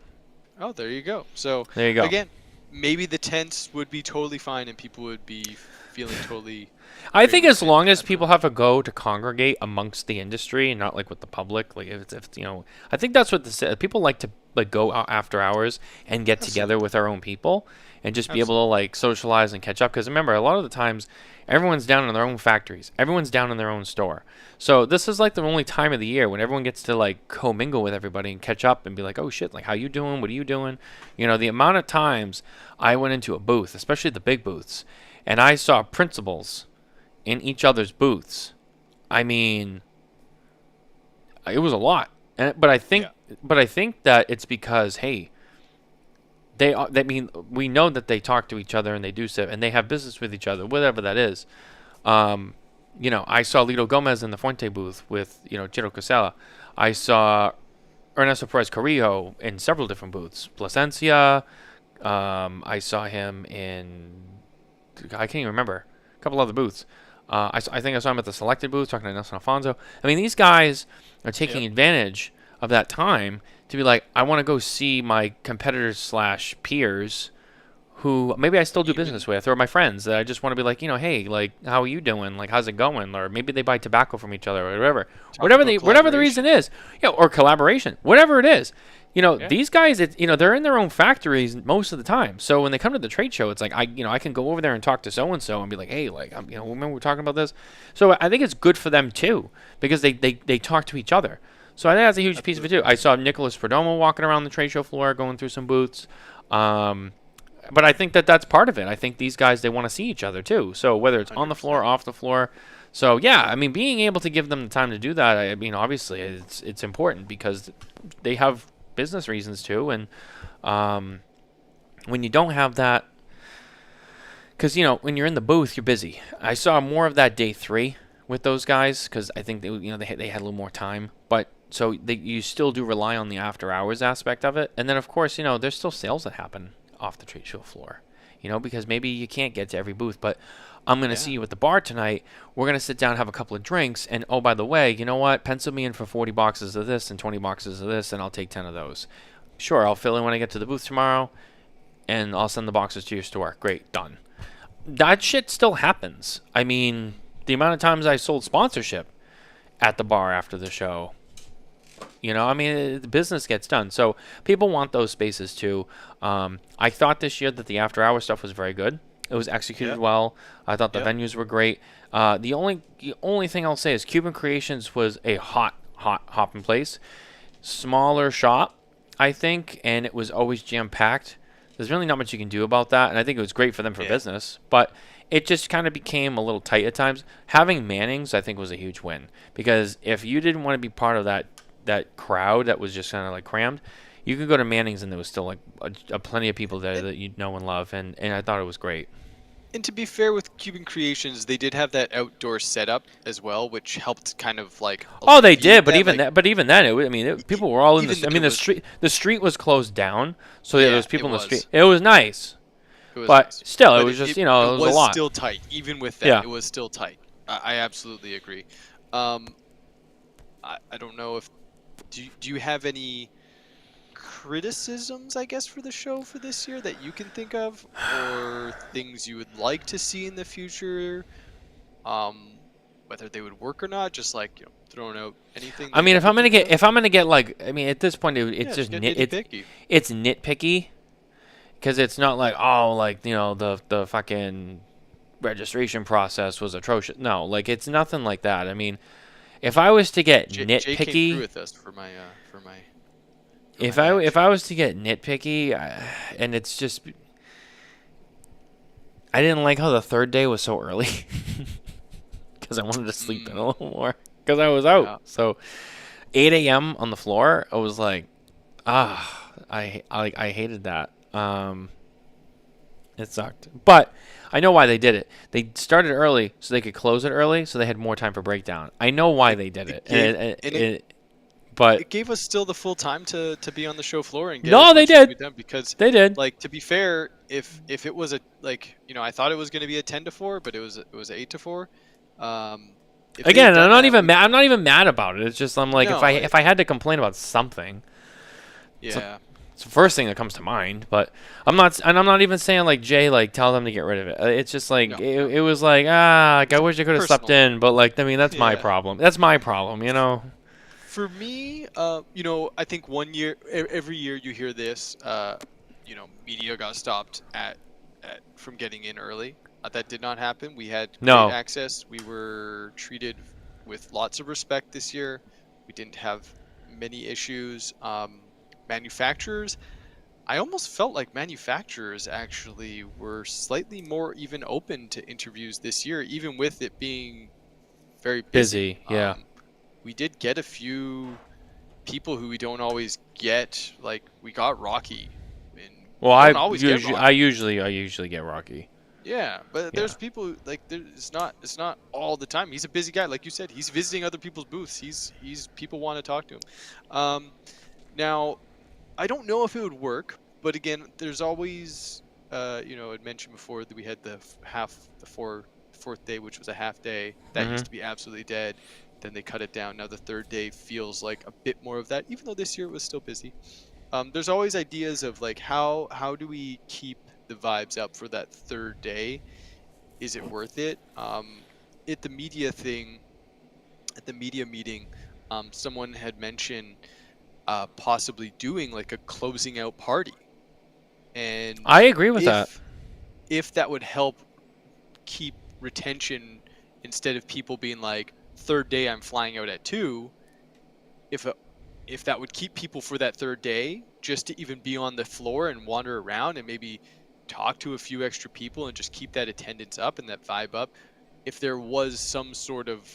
Oh, there you go. So There you go. again, maybe the tents would be totally fine and people would be feeling totally. I great think with as the long tents. as people have a go to congregate amongst the industry and not like with the public, like if you know, I think that's what people like to like go out after hours and get together with our own people and just be able to like socialize and catch up. Because remember, a lot of the times, everyone's down in their own factories, everyone's down in their own store. So this is like the only time of the year when everyone gets to like commingle with everybody and catch up and be like, oh shit, like how you doing? What are you doing? You know, the amount of times I went into a booth, especially the big booths, and I saw principals in each other's booths. I mean, it was a lot. But I think that it's because hey, I mean, we know that they talk to each other and they do stuff and they have business with each other, whatever that is. You know, I saw Lito Gomez in the Fuente booth with, you know, Chiro Casella. I saw Ernesto Perez Carrillo in several different booths. Plasencia. I saw him in, I can't even remember, a couple other booths. I think I saw him at the Selected booth talking to Nelson Alfonso. I mean, these guys are taking advantage of that time to be like, I want to go see my competitors / peers who maybe I still do business with, or my friends that I just want to be like, you know, hey, like, how are you doing? Like, how's it going? Or maybe they buy tobacco from each other or whatever. Whatever the reason is, or collaboration, whatever it is. You know, these guys, you know, they're in their own factories most of the time. So when they come to the trade show, it's like, I can go over there and talk to so-and-so and be like, hey, like, you know, remember we were talking about this? So I think it's good for them, too, because they talk to each other. So I think that's a huge piece of it, too. I saw Nicholas Perdomo walking around the trade show floor, going through some booths. But I think that's part of it. I think these guys, they want to see each other, too. So whether it's on the floor, off the floor. So, yeah, I mean, being able to give them the time to do that, I mean, obviously, it's important because they have business reasons, too. And when you don't have that, because, you know, when you're in the booth, you're busy. I saw more of that day 3 with those guys because I think they had a little more time. But so you still do rely on the after hours aspect of it. And then, of course, you know, there's still sales that happen off the trade show floor, you know, because maybe you can't get to every booth, but I'm going to see you at the bar tonight. We're going to sit down, have a couple of drinks, and oh, by the way, you know what? Pencil me in for 40 boxes of this and 20 boxes of this, and I'll take 10 of those. Sure, I'll fill in when I get to the booth tomorrow, and I'll send the boxes to your store. Great, done. That shit still happens. I mean, the amount of times I sold sponsorship at the bar after the show, you know, I mean, the business gets done. So people want those spaces too. I thought this year that the after-hour stuff was very good. It was executed well. I thought the venues were great. The only thing I'll say is Cuban Creations was a hot hopping place. Smaller shop, I think, and it was always jam-packed. There's really not much you can do about that, and I think it was great for them for business. But it just kind of became a little tight at times. Having Manning's, I think, was a huge win. Because if you didn't want to be part of that crowd that was just kind of like crammed, you could go to Manning's and there was still like a plenty of people there that you know and love, and I thought it was great. And to be fair with Cuban Creations, they did have that outdoor setup as well, which helped kind of like. Oh, they did, but even like, then, people were all in the. I mean, the street was closed down, so there was people in the street. It was nice, but still, it was just it was a lot. Still tight. Even with that, it was still tight. I absolutely agree. I don't know if. Do you have any criticisms, I guess, for the show for this year that you can think of, or things you would like to see in the future, whether they would work or not? Just like throwing out anything. I mean, if I'm gonna get like, I mean, at this point, it's just nitpicky. It's nitpicky because it's not like the fucking registration process was atrocious. No, like it's nothing like that. I mean. If I was to get nitpicky, Jay came through with us for my if I was to get nitpicky, and it's just, I didn't like how the third day was so early because I wanted to sleep in a little more because I was out. Yeah. So 8 a.m. on the floor, I was like, I hated that. It sucked, but. I know why they did it. They started early so they could close it early, so they had more time for breakdown. I know why they did it. But it gave us still the full time to be on the show floor and get. No, they did. Because they did. Like, to be fair, if it was I thought it was going to be a 10 to 4, but it was 8 to 4. Again, I'm not even mad. I'm not even mad about it. It's just I'm like, if I had to complain about something, yeah. It's the first thing that comes to mind. But I'm not even saying like Jay, like tell them to get rid of it. It's just like No, it was like like I wish I could have slept Personal. in, but like I mean that's my Yeah. problem. That's my problem, you know. For me, I think one year, every year you hear this, media got stopped from getting in early. That did not happen. We had No. great access. We were treated with lots of respect this year. We didn't have many issues. Manufacturers, I almost felt like manufacturers actually were slightly more even open to interviews this year, even with it being very busy. Yeah. We did get a few people who we don't always get. Like we got Rocky, and Well, we I don't always get Rocky. I usually get Rocky. Yeah, but Yeah. there's people like it's not all the time. He's a busy guy, like you said. He's visiting other people's booths. He's people want to talk to him. Now, I don't know if it would work, but again, there's always I'd mentioned before that we had the fourth day, which was a half day. That Mhm. used to be absolutely dead. Then they cut it down. Now the third day feels like a bit more of that, even though this year it was still busy. There's always ideas of like how do we keep the vibes up for that third day? Is it worth it? At the media thing, at the media meeting, someone had mentioned possibly doing like a closing out party, and I agree with that. if that would help keep retention instead of people being like third day I'm flying out at 2, if that would keep people for that third day just to even be on the floor and wander around and maybe talk to a few extra people and just keep that attendance up and that vibe up, if there was some sort of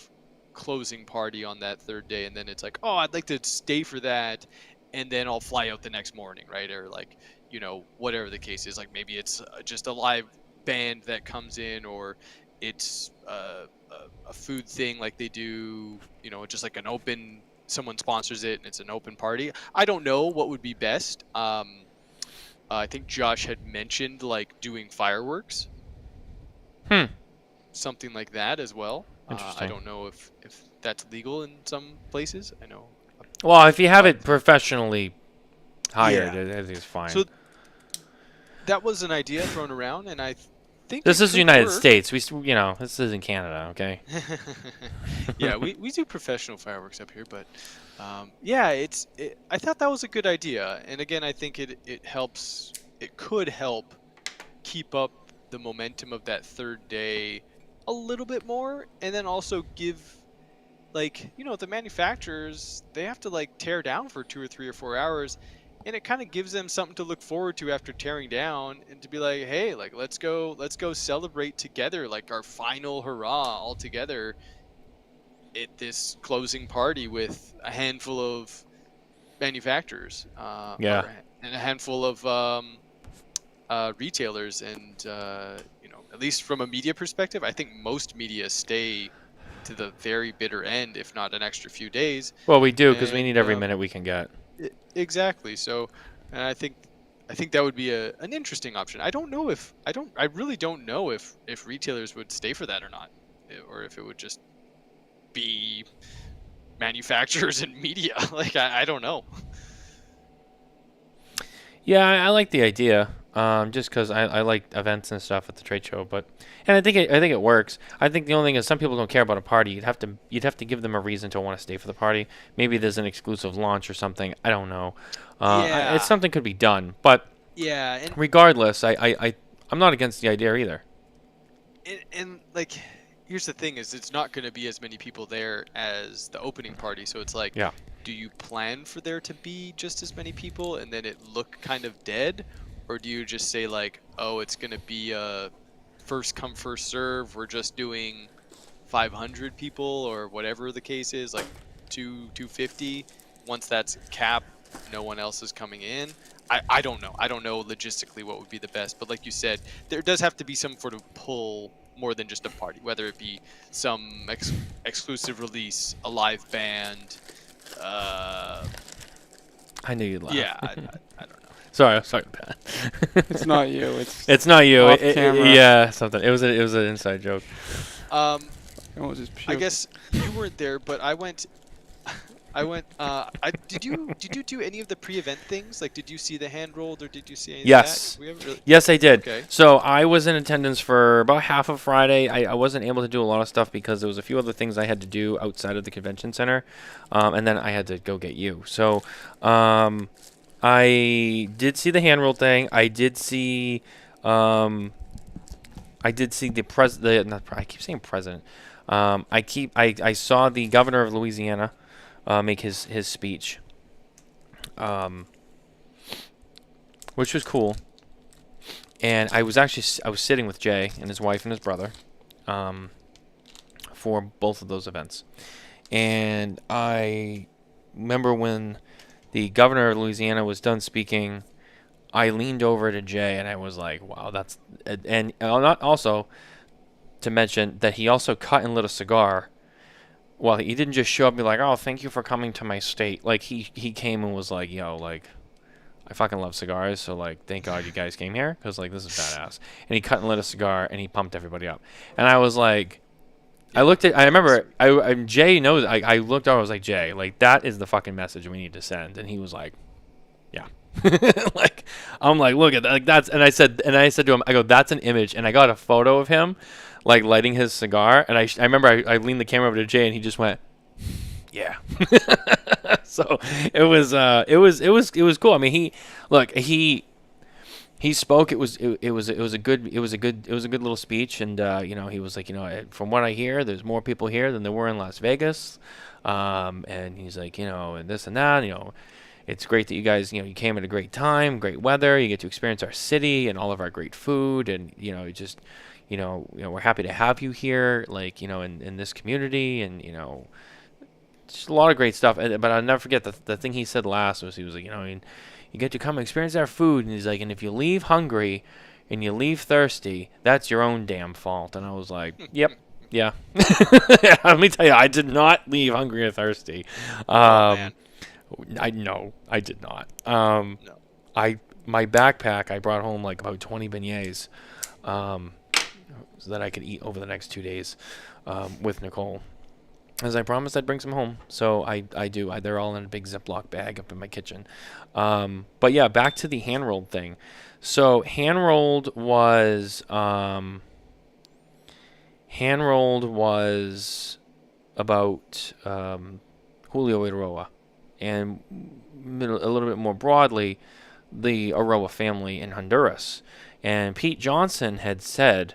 closing party on that third day and then it's like, oh, I'd like to stay for that and then I'll fly out the next morning, right? Or like, whatever the case is, like maybe it's just a live band that comes in, or it's a food thing like they do, just like an open, someone sponsors it and it's an open party. I don't know what would be best. I think Josh had mentioned like doing fireworks. Something like that as well. I Interesting. don't know if that's legal in some places. I know. Well, if you have it professionally hired, Yeah. it is fine. So that was an idea thrown around, and I think This it is the could United work. States. This is in Canada, okay? Yeah, we do professional fireworks up here, but yeah, I thought that was a good idea, and again, I think it helps. It could help keep up the momentum of that third day a little bit more, and then also give, like, the manufacturers, they have to like tear down for 2 or 3 or 4 hours, and it kind of gives them something to look forward to after tearing down, and to be like, hey, like let's go celebrate together, like our final hurrah all together at this closing party with a handful of manufacturers, Yeah. and a handful of retailers, and at least from a media perspective, I think most media stay to the very bitter end, if not an extra few days. Well, we do because we And, need every minute we can get. Exactly. So, and I think that would be an interesting option. I really don't know if retailers would stay for that or not, or if it would just be manufacturers and media. Like I don't know. Yeah, I like the idea. Just because I like events and stuff at the trade show, and I think it works. I think the only thing is some people don't care about a party. You'd have to give them a reason to want to stay for the party. Maybe there's an exclusive launch or something. I don't know. Yeah. It's something could be done, but Yeah, and regardless, I'm not against the idea either. and like, here's the thing: is it's not going to be as many people there as the opening party. So it's like, Yeah. do you plan for there to be just as many people and then it look kind of dead, or do you just say like, oh, it's going to be a first come first serve? We're just doing 500 people or whatever the case is, like 250. Once that's capped, no one else is coming in. I don't know. I don't know logistically what would be the best, but like you said, there does have to be some sort of pull more than just a party, whether it be some exclusive release, a live band. I knew you'd laugh. Yeah, I don't know. Sorry, Pat. It's not you. It's not you. Off camera. Yeah, something. It was an inside joke. It was just I puke. guess you weren't there, but I went. I went. Did you do any of the pre-event things? Like, did you see the hand rolled or did you see any of that? 'Cause Yes. we haven't really. Yes, I did. Okay. So I was in attendance for about half of Friday. I wasn't able to do a lot of stuff because there was a few other things I had to do outside of the convention center, and then I had to go get you. So I did see the hand roll thing. I did see I keep saying president. I saw the governor of Louisiana make his speech, which was cool. And I was sitting with Jay and his wife and his brother for both of those events. And I remember when the governor of Louisiana was done speaking, I leaned over to Jay and I was like, wow, that's... And not also to mention that he also cut and lit a cigar. Well, he didn't just show up and be like, oh, thank you for coming to my state. Like, he came and was like, yo, like... I fucking love cigars, so, like, thank God you guys came here, because, like, this is badass. And he cut and lit a cigar, and he pumped everybody up. And I was like, I remember, Jay knows, I looked over, I was like, Jay, like, that is the fucking message we need to send. And he was like, yeah. Like, I'm like, look at that, like, that's, and I said to him, I go, that's an image. And I got a photo of him, like, lighting his cigar, and I remember I leaned the camera over to Jay, and he just went, yeah. So it was cool. I mean, he spoke. It was a good little speech, and he was like, from what I hear, there's more people here than there were in Las Vegas, and he's like, and this and that, it's great that you guys, you came at a great time, great weather, you get to experience our city and all of our great food, and we're happy to have you here, like, in this community, and just a lot of great stuff. But I'll never forget the thing he said last was, he was like, you get to come and experience our food, and he's like, and if you leave hungry and you leave thirsty, that's your own damn fault. And I was like, yep, yeah. Let me tell you, I did not leave hungry or thirsty. Man. I did not. No. My backpack, I brought home like about 20 beignets, so that I could eat over the next 2 days with Nicole. As I promised, I'd bring some home. So I do. They're all in a big Ziploc bag up in my kitchen. But yeah, back to the hand-rolled thing. So hand-rolled was about Julio Eiroa, and a little bit more broadly, the Eiroa family in Honduras. And Pete Johnson had said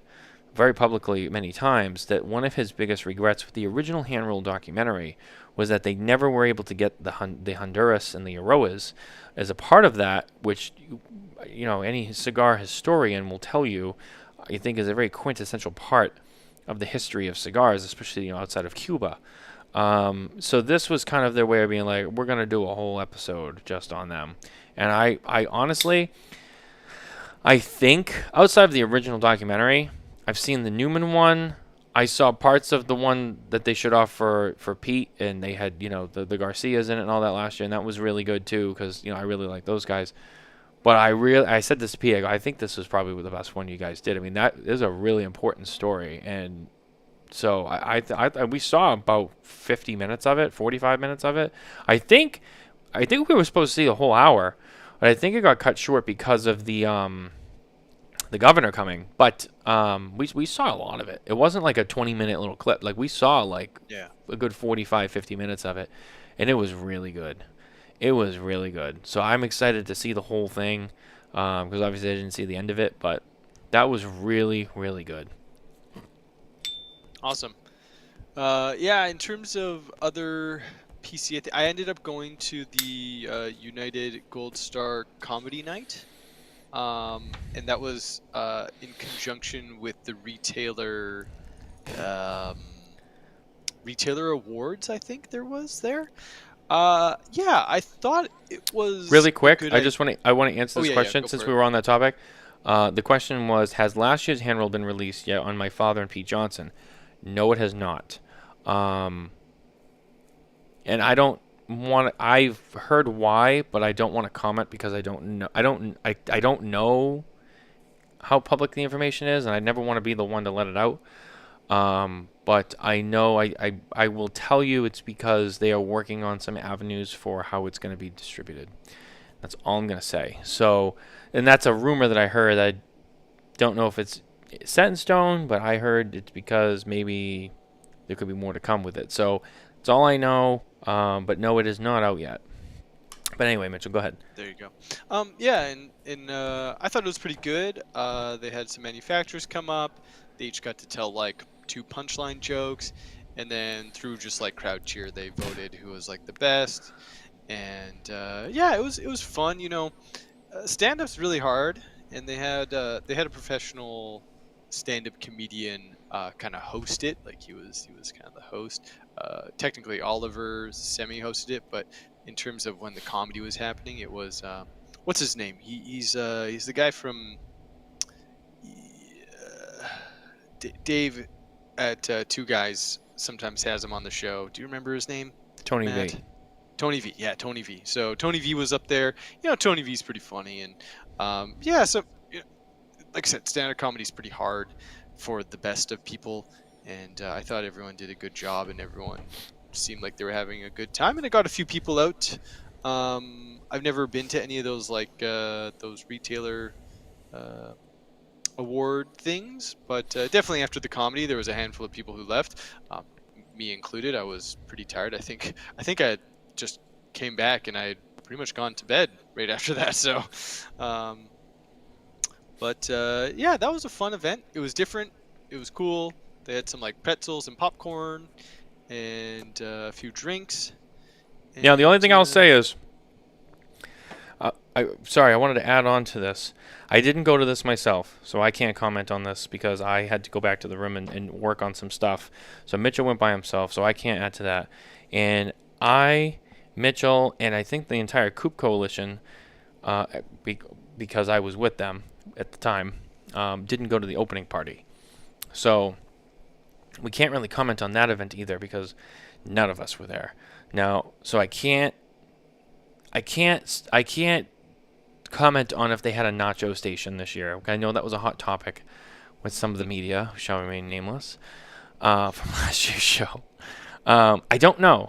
very publicly many times that one of his biggest regrets with the original hand-rolled documentary was that they never were able to get the Honduras and the Eiroas as a part of that, which any cigar historian will tell you, I think, is a very quintessential part of the history of cigars, especially outside of Cuba. So this was kind of their way of being like, we're going to do a whole episode just on them. And I honestly, I think outside of the original documentary, I've seen the Newman one. I saw parts of the one that they showed off for Pete, and they had the Garcias in it and all that last year, and that was really good too, because I really like those guys. But I said this to Pete, I think this was probably the best one you guys did. I mean, that is a really important story, and so we saw about 50 minutes of it, 45 minutes of it. I think we were supposed to see the whole hour, but I think it got cut short because of the governor coming. But we saw a lot of it. It wasn't like a 20-minute little clip. Like, we saw a good 45, 50 minutes of it, and it was really good. It was really good. So I'm excited to see the whole thing, because obviously I didn't see the end of it, but that was really, really good. Awesome. In terms of other PCA, I ended up going to the United Gold Star Comedy Night, and that was in conjunction with the retailer awards. I think there was there. I thought it was really quick. good. I want to answer this question since we were on that topic. The question was, has last year's hand roll been released yet on My Father and Pete Johnson? No, it has not. And I don't want. I've heard why, but I don't want to comment because I don't know. I don't know how public the information is, and I never want to be the one to let it out. but I know I will tell you it's because they are working on some avenues for how it's going to be distributed. That's all I'm going to say. So, and that's a rumor that I heard. I don't know if it's set in stone, but I heard it's because maybe there could be more to come with it. So that's all I know. But no, it is not out yet. But anyway, Mitchell, go ahead. There you go. Yeah, and I thought it was pretty good. They had some manufacturers come up. They each got to tell like 2 punchline jokes, and then through just like crowd cheer, they voted who was like the best. And yeah, it was fun. You know, stand-up's really hard, and they had a professional stand-up comedian kind of host it. Like he was kind of the host. Technically, Oliver semi-hosted it, but in terms of when the comedy was happening, it was what's his name? He's the guy from Dave at Two Guys. Sometimes has him on the show. Do you remember his name? Tony Matt? V. Tony V. Yeah, Tony V. So Tony V was up there. You know, Tony V's pretty funny, and yeah. So you know, like I said, stand-up comedy is pretty hard for the best of people, and I thought everyone did a good job, and everyone seemed like they were having a good time, and it got a few people out. I've never been to any of those like those retailer award things, but definitely after the comedy, there was a handful of people who left, me included. I was pretty tired. I think I had just came back and I had pretty much gone to bed right after that. So, but yeah, that was a fun event. It was different. It was cool. They had some like pretzels and popcorn and a few drinks. Now, the only thing I'll say is, sorry, I wanted to add on to this. I didn't go to this myself, so I can't comment on this because I had to go back to the room and work on some stuff. So Mitchell went by himself, so I can't add to that. And Mitchell, and I think the entire Coop Coalition, because I was with them at the time, didn't go to the opening party. So we can't really comment on that event either because none of us were there. Now, so I can't comment on if they had a nacho station this year. I know that was a hot topic with some of the media, who shall remain nameless, from last year's show. I don't know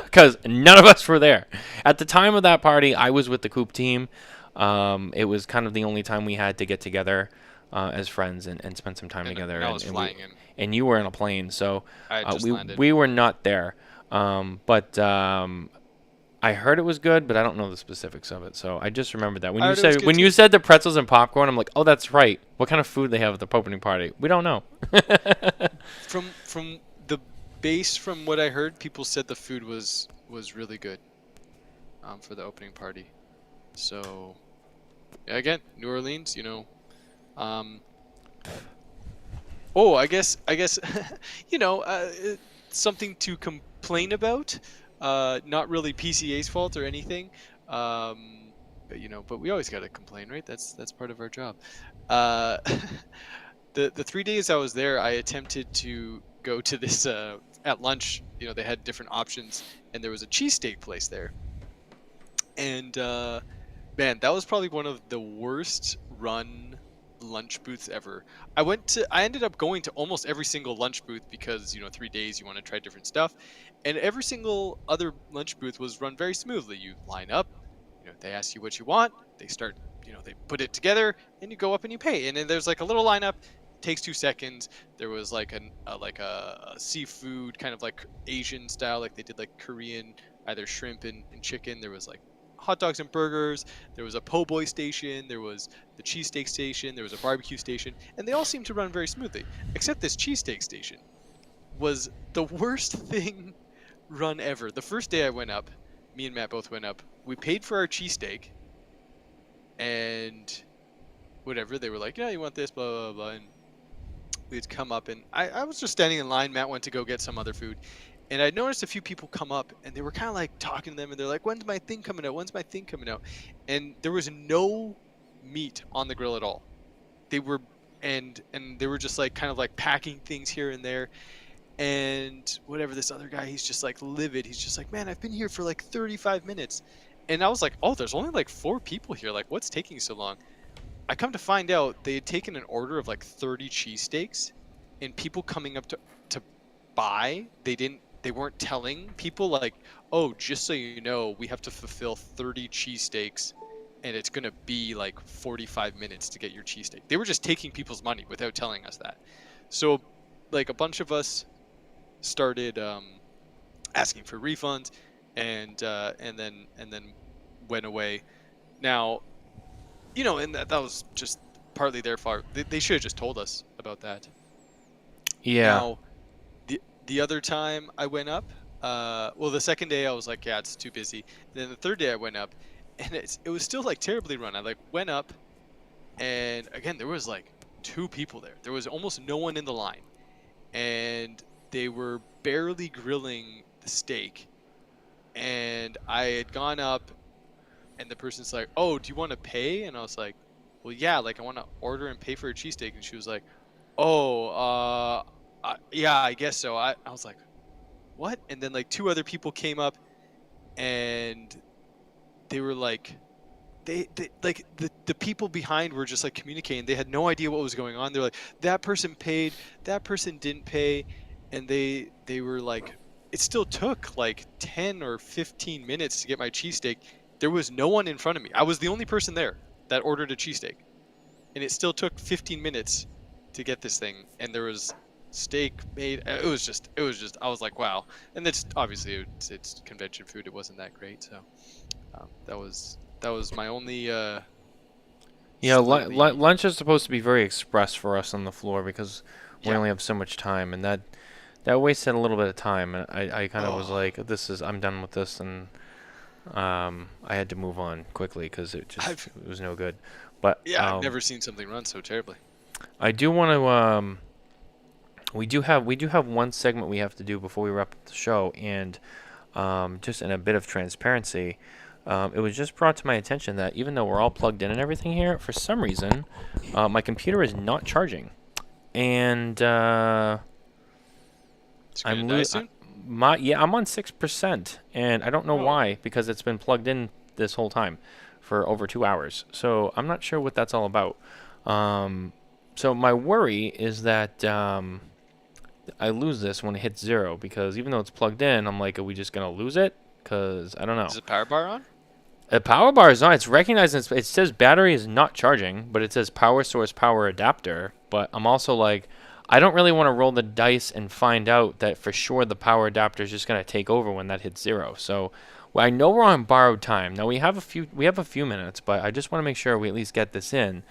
because none of us were there. At the time of that party, I was with the Coop team. It was kind of the only time we had to get together as friends and spend some time together. And I was flying in. And you were in a plane, so I had just landed. we were not there. But I heard it was good, but I don't know the specifics of it. So I just remembered that when you said the pretzels and popcorn, I'm like, oh, that's right. What kind of food they have at the opening party? We don't know. From the base, from what I heard, people said the food was really good for the opening party. So yeah, again, New Orleans, you know. Oh, I guess you know, something to complain about. Not really PCA's fault or anything. But you know, but we always got to complain, right? That's part of our job. The 3 days I was there, I attempted to go to this at lunch. You know, they had different options, and there was a cheesesteak place there. And man, that was probably one of the worst run lunch booths ever. I ended up going to almost every single lunch booth because, you know, 3 days you want to try different stuff, and every single other lunch booth was run very smoothly. You line up, you know, they ask you what you want, they start, you know, they put it together, and you go up and you pay. And then there's like a little lineup, takes 2 seconds. There was like a seafood kind of like Asian style, like they did like Korean, either shrimp and chicken. There was like hot dogs and burgers, there was a po' boy station, there was the cheesesteak station, there was a barbecue station, and they all seemed to run very smoothly, except this cheesesteak station was the worst thing run ever. The first day I went up, me and Matt both went up, we paid for our cheesesteak, and whatever, they were like, yeah, you want this, blah, blah, blah, and we'd come up, and I was just standing in line. Matt went to go get some other food. And I noticed a few people come up, and they were kind of like talking to them, and they're like, when's my thing coming out? When's my thing coming out? And there was no meat on the grill at all. They were, and they were just like kind of like packing things here and there. And whatever, this other guy, he's just like livid. He's just like, man, I've been here for like 35 minutes. And I was like, oh, there's only like 4 people here. Like, what's taking so long? I come to find out they had taken an order of like 30 cheesesteaks, and people coming up to buy, they weren't telling people like, oh, just so you know, we have to fulfill 30 cheesesteaks and it's going to be like 45 minutes to get your cheesesteak. They were just taking people's money without telling us that. So like a bunch of us started asking for refunds and then went away. Now, and that was just partly their fault. They should have just told us about that. Yeah. Now, the other time I went up, the second day I was like, yeah, it's too busy. And then the third day I went up, and it was still like terribly run. I like went up, and again there was like 2 people there. There was almost no one in the line, and they were barely grilling the steak. And I had gone up, and the person's like, "Oh, do you want to pay?" And I was like, "Well, yeah, like I want to order and pay for a cheesesteak." And she was like, "Oh, yeah, I guess so." I was like, "What?" And then like 2 other people came up, and they were like, they like the people behind were just like communicating. They had no idea what was going on. They're like, that person paid, that person didn't pay, and they were like, it still took like 10 or 15 minutes to get my cheesesteak. There was no one in front of me. I was the only person there that ordered a cheesesteak, and it still took 15 minutes to get this thing. And there was steak made. It was just. I was like, wow. And it's obviously it's convention food. It wasn't that great. So that was my only. Yeah, slightly- lunch is supposed to be very express for us on the floor because we Yeah. only have so much time, and that wasted a little bit of time. And I kind of was Oh. like, I'm done with this, and I had to move on quickly because it was no good. But Yeah, I've never seen something run so terribly. I do want to. We do have one segment we have to do before we wrap up the show, and just in a bit of transparency, it was just brought to my attention that even though we're all plugged in and everything here, for some reason, my computer is not charging, and It's gonna die soon? I'm on 6%, and I don't know Oh. why, because it's been plugged in this whole time for over 2 hours. So I'm not sure what that's all about. So my worry is that I lose this when it hits 0, because even though it's plugged in, I'm like, are we just gonna lose it? Because I don't know. Is the power bar on? The power bar is on. It's recognizing. It says battery is not charging, but it says power source power adapter. But I'm also like, I don't really want to roll the dice and find out that for sure the power adapter is just going to take over when that hits 0. So I know we're on borrowed time. Now we have a few minutes, but I just want to make sure we at least get this in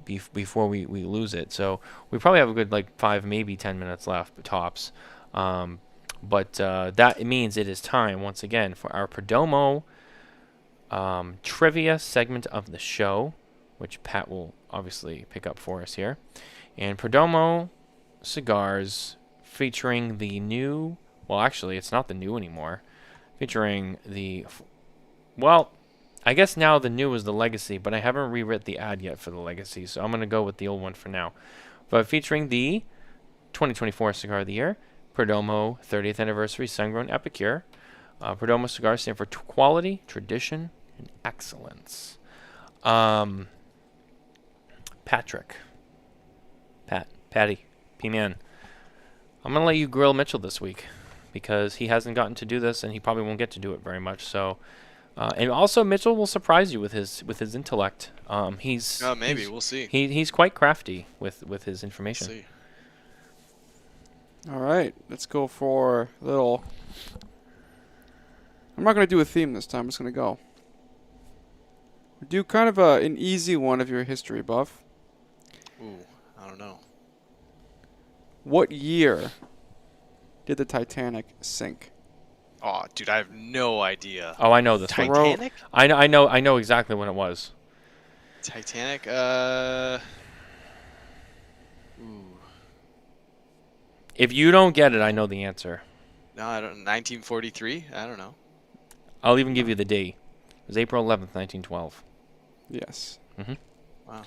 before we lose it. So we probably have a good 5, maybe 10 minutes left tops. But that means it is time once again for our Perdomo trivia segment of the show, which Pat will obviously pick up for us here. And Perdomo cigars featuring the new, well, actually, it's not the new anymore, featuring I guess now the new is the Legacy, but I haven't rewritten the ad yet for the Legacy, so I'm going to go with the old one for now. But featuring the 2024 Cigar of the Year, Perdomo 30th Anniversary Sun-Grown Epicure. Perdomo cigars stand for quality, tradition, and excellence. Patty, P-Man, I'm going to let you grill Mitchell this week because he hasn't gotten to do this and he probably won't get to do it very much. So, and also Mitchell will surprise you with his intellect. We'll see. He's quite crafty with his information. We'll see. All right, let's go for a little. I'm not going to do a theme this time. I'm just going to go. Do kind of an easy one if you're a history buff. Ooh, I don't know. What year did the Titanic sink? Oh, dude, I have no idea. Oh, I know this one. Titanic? I know exactly when it was. Titanic? Ooh. If you don't get it, I know the answer. No, I don't. 1943? I don't know. I'll even give you the date. It was April 11th, 1912. Yes. Wow.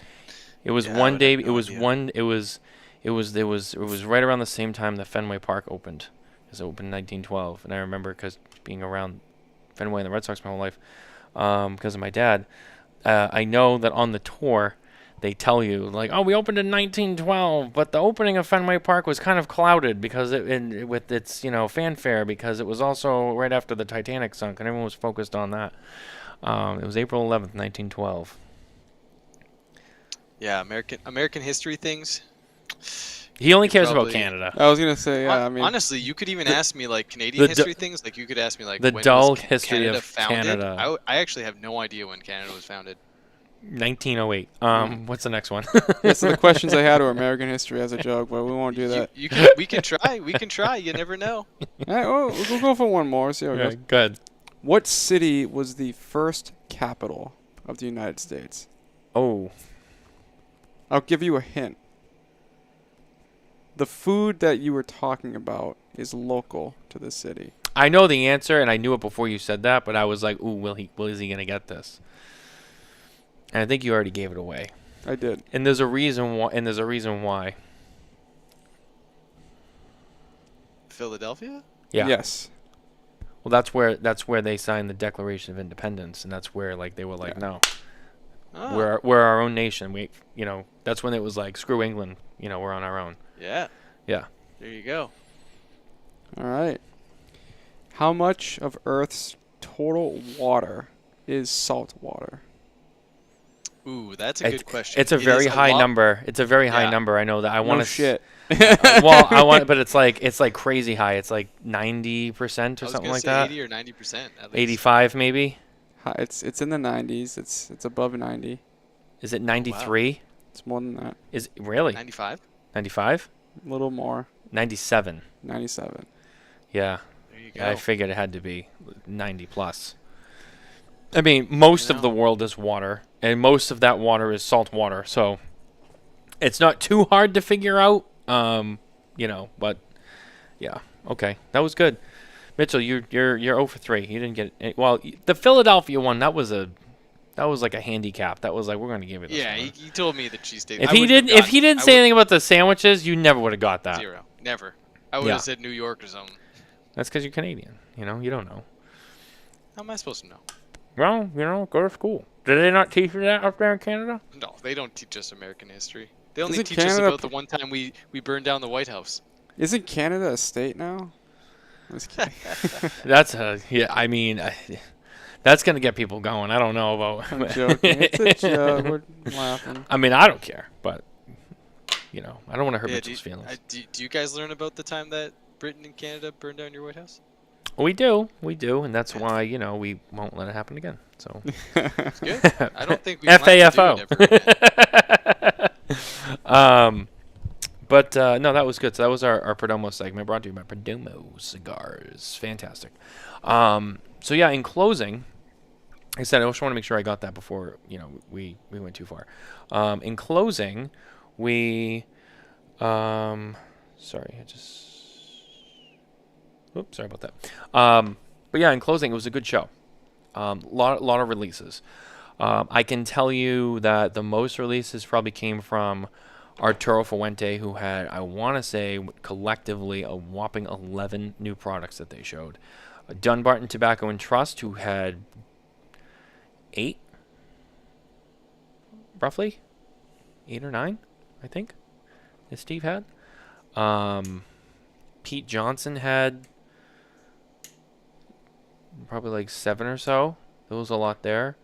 It was Yeah, I one would day. have It no was idea. one. It was right around the same time that Fenway Park opened. Because it opened in 1912, and I remember because being around Fenway and the Red Sox my whole life, because of my dad. I know that on the tour, they tell you like, oh, we opened in 1912, but the opening of Fenway Park was kind of clouded because with its fanfare, because it was also right after the Titanic sunk and everyone was focused on that. It was April 11th, 1912. Yeah, American history things. He only You cares about probably- Canada. I was gonna say, yeah. I mean, Honestly, you could even ask me like Canadian history things. Like you could ask me like the when dull was history Canada of founded? Canada. I actually have no idea when Canada was founded. 1908. What's the next one? yeah, so the questions I had were American history as a joke, but we won't do that. We can try. We can try. You never know. All right, well, we'll go for one more. See how it goes. Good. What city was the first capital of the United States? Oh, I'll give you a hint. The food that you were talking about is local to the city. I know the answer, and I knew it before you said that, but I was like, ooh, is he gonna get this? And I think you already gave it away. I did. And there's a reason why. Philadelphia? Yeah. Yes. Well, that's where they signed the Declaration of Independence, and that's where like they were like, no, Oh, we're our own nation. We, that's when it was like, screw England. We're on our own. yeah. Yeah. There you go. All right. How much of Earth's total water is salt water? Ooh, that's a good question. It's a It very is high lot- number. It's a very high Yeah. number. I know that. I want No to shit. but it's like crazy high. It's like 90% or I was something gonna like say that. 80 or 90% at least. 85 maybe. It's in the 90s. It's above 90. Is it 93? It's more than that. Is really 95? 95? A little more. 97. 97. Yeah. There you Yeah, I go. figured it had to be 90 plus. I mean, most You of know. the world is water, and most of that water is salt water, so it's not too hard to figure out. But yeah, okay, that was good. Mitchell, you're 0 for 3. You didn't get it. Well, the Philadelphia one, that was like a handicap. That was like, we're going to give you this Yeah, one. he told me the cheesesteak. If I he wouldn't have didn't gotten- I say would- anything about the sandwiches, you never would have got that. 0. Never. I would Yeah. have said New York or something. That's because you're Canadian. You don't know. How am I supposed to know? Well, go to school. Did they not teach you that up there in Canada? No, they don't teach us American history. They only Isn't teach us Canada about the one time we burned down the White House. Isn't Canada a state now? I'm just kidding. That's I mean, that's gonna get people going. I don't know about. I'm joking. It's a joke. We're laughing. I mean, I don't care, but I don't want to hurt Yeah, Mitchell's feelings. do you guys learn about the time that Britain and Canada burned down your White House? We do, and that's why we won't let it happen again. So It's good. I don't think we plan to do it FAFO. ever again. But no, that was good. So that was our Perdomo segment, brought to you by Perdomo Cigars. Fantastic. So yeah, in closing, like I said, I just want to make sure I got that before we went too far. In closing, sorry about that. But yeah, in closing, it was a good show. Lot of releases. I can tell you that the most releases probably came from Arturo Fuente, who had, I want to say, collectively a whopping 11 new products that they showed. Dunbarton Tobacco and Trust, who had 8, roughly 8 or 9, I think, that Steve had. Pete Johnson had probably like 7 or so. There was a lot there.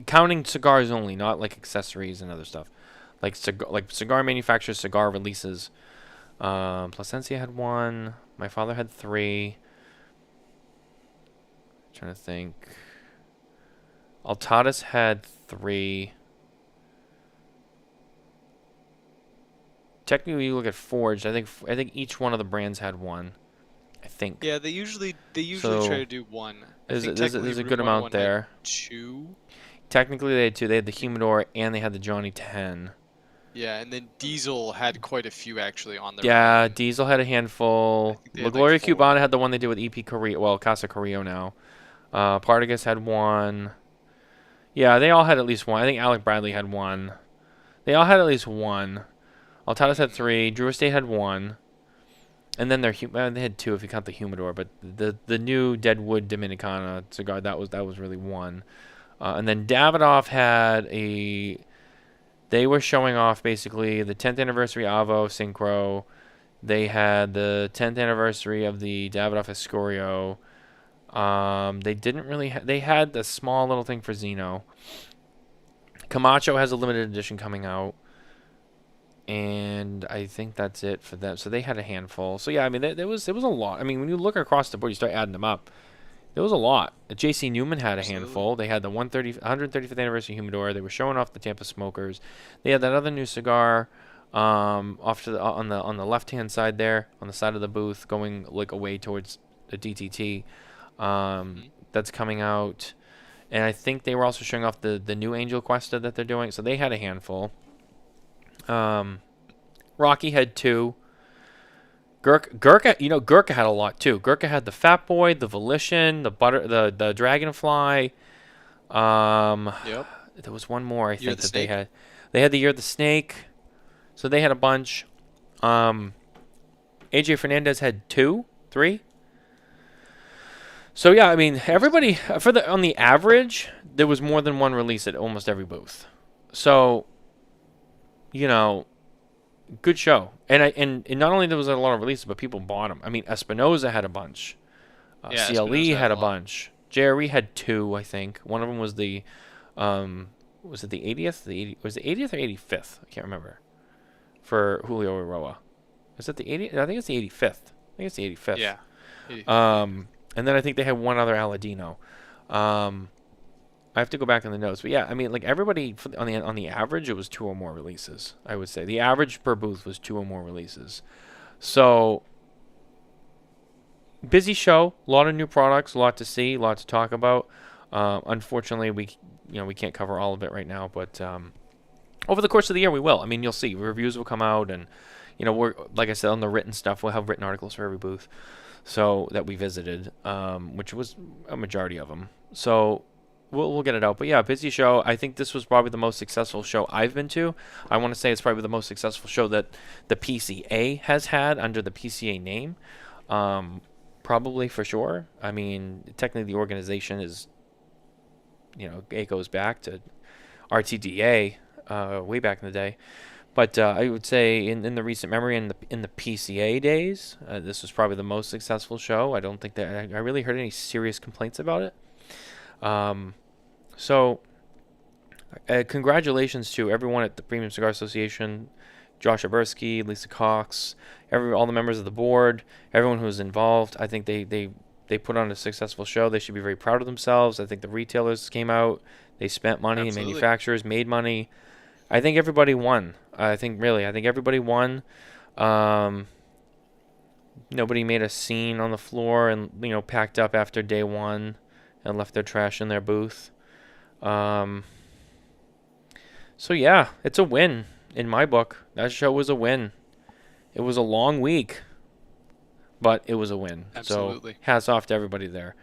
Counting cigars only, not like accessories and other stuff. Like cigar manufacturers, cigar releases. Plasencia had 1. My father had 3. Trying to think. Altadas had 3. Technically, you look at Forged. I think each one of the brands had 1. I think. Yeah, they usually So, try to do 1. I There's think a technically good Room amount 101 had there. 2. Technically, they had 2. They had the Humidor and they had the Johnny 10. Yeah, and then Diesel had quite a few actually on their Yeah, own. Diesel had a handful. I think they La had, Gloria like, 4. Cubana had the one they did with EP Carrillo. Well, Casa Carrillo now. Partagas had 1. Yeah, they all had at least 1. I think Alec Bradley had 1. They all had at least 1. Altadas had 3. Drew Estate had 1. And then they had 2 if you count the Humidor. But the new Deadwood Dominicana cigar, that was really 1. And then Davidoff had they were showing off basically the 10th anniversary Avo Synchro. They had the 10th anniversary of the Davidoff Escorio. They didn't really. They had the small little thing for Zeno. Camacho has a limited edition coming out, and I think that's it for them. So they had a handful. So yeah, I mean, there was a lot. I mean, when you look across the board, you start adding them up. There was a lot. J.C. Newman had a handful. They had the 135th anniversary humidor. They were showing off the Tampa Smokers. They had that other new cigar. Off to on the left hand side there, on the side of the booth, going like away towards the DTT. That's coming out, and I think they were also showing off the new Angel Cuesta that they're doing. So they had a handful. Rocky had 2. Gurkha had a lot too. Gurkha had the Fat Boy, the Volition, the Dragonfly. Yep. There was one more I think that Snake. they had. They had the Year of the Snake. So they had a bunch. AJ Fernandez had 2, 3. So yeah, I mean, everybody on the average, there was more than one release at almost every booth. So, good show. And not only there was a lot of releases, but people bought them. I mean, Espinoza had a bunch. Yeah, CLE Espinosa had a lot. bunch. JRE had 2, I think. One of them was the, was it the 80th? Was it 80th or 85th? I can't remember. For Julio Aroa. Is it the 80th? I think it's the 85th. I think it's the 85th. Yeah. And then I think they had one other Aladino. I have to go back in the notes, but yeah, I mean, like everybody on the average, it was 2 or more releases. I would say the average per booth was 2 or more releases. So busy show, a lot of new products, a lot to see, a lot to talk about. Unfortunately, we can't cover all of it right now, but over the course of the year, we will. I mean, you'll see reviews will come out, and we're like I said on the written stuff, we'll have written articles for every booth, so that we visited, which was a majority of them. So we'll get it out. But yeah, busy show. I think this was probably the most successful show I've been to. I want to say it's probably the most successful show that the PCA has had under the PCA name. Probably for sure. I mean, technically the organization is, it goes back to RTDA way back in the day. But I would say in the recent memory, in the PCA days, this was probably the most successful show. I don't think that I really heard any serious complaints about it. So congratulations to everyone at the Premium Cigar Association, Josh Abersky, Lisa Cox, all the members of the board, everyone who was involved. I think they put on a successful show. They should be very proud of themselves. I think the retailers came out. They spent money. Absolutely. And manufacturers made money. I think everybody won. I think everybody won. Nobody made a scene on the floor and packed up after day one and left their trash in their booth. So yeah, it's a win in my book. That show was a win. It was a long week, but it was a win. Absolutely. So hats off to everybody there.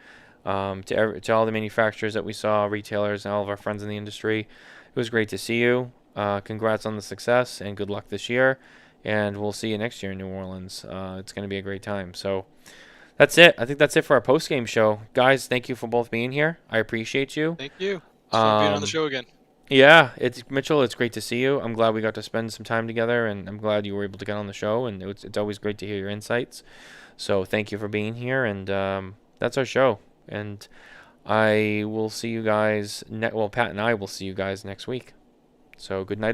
To all the manufacturers that we saw, retailers, and all of our friends in the industry. It was great to see you. Congrats on the success and good luck this year. And we'll see you next year in New Orleans. It's going to be a great time. So that's it. I think that's it for our post-game show. Guys, thank you for both being here. I appreciate you. Thank you. It's fun being on the show again. Yeah, Mitchell, it's great to see you. I'm glad we got to spend some time together, and I'm glad you were able to get on the show, and it's always great to hear your insights. So thank you for being here, and that's our show. And I will see you guys, Pat and I will see you guys next week. So good night.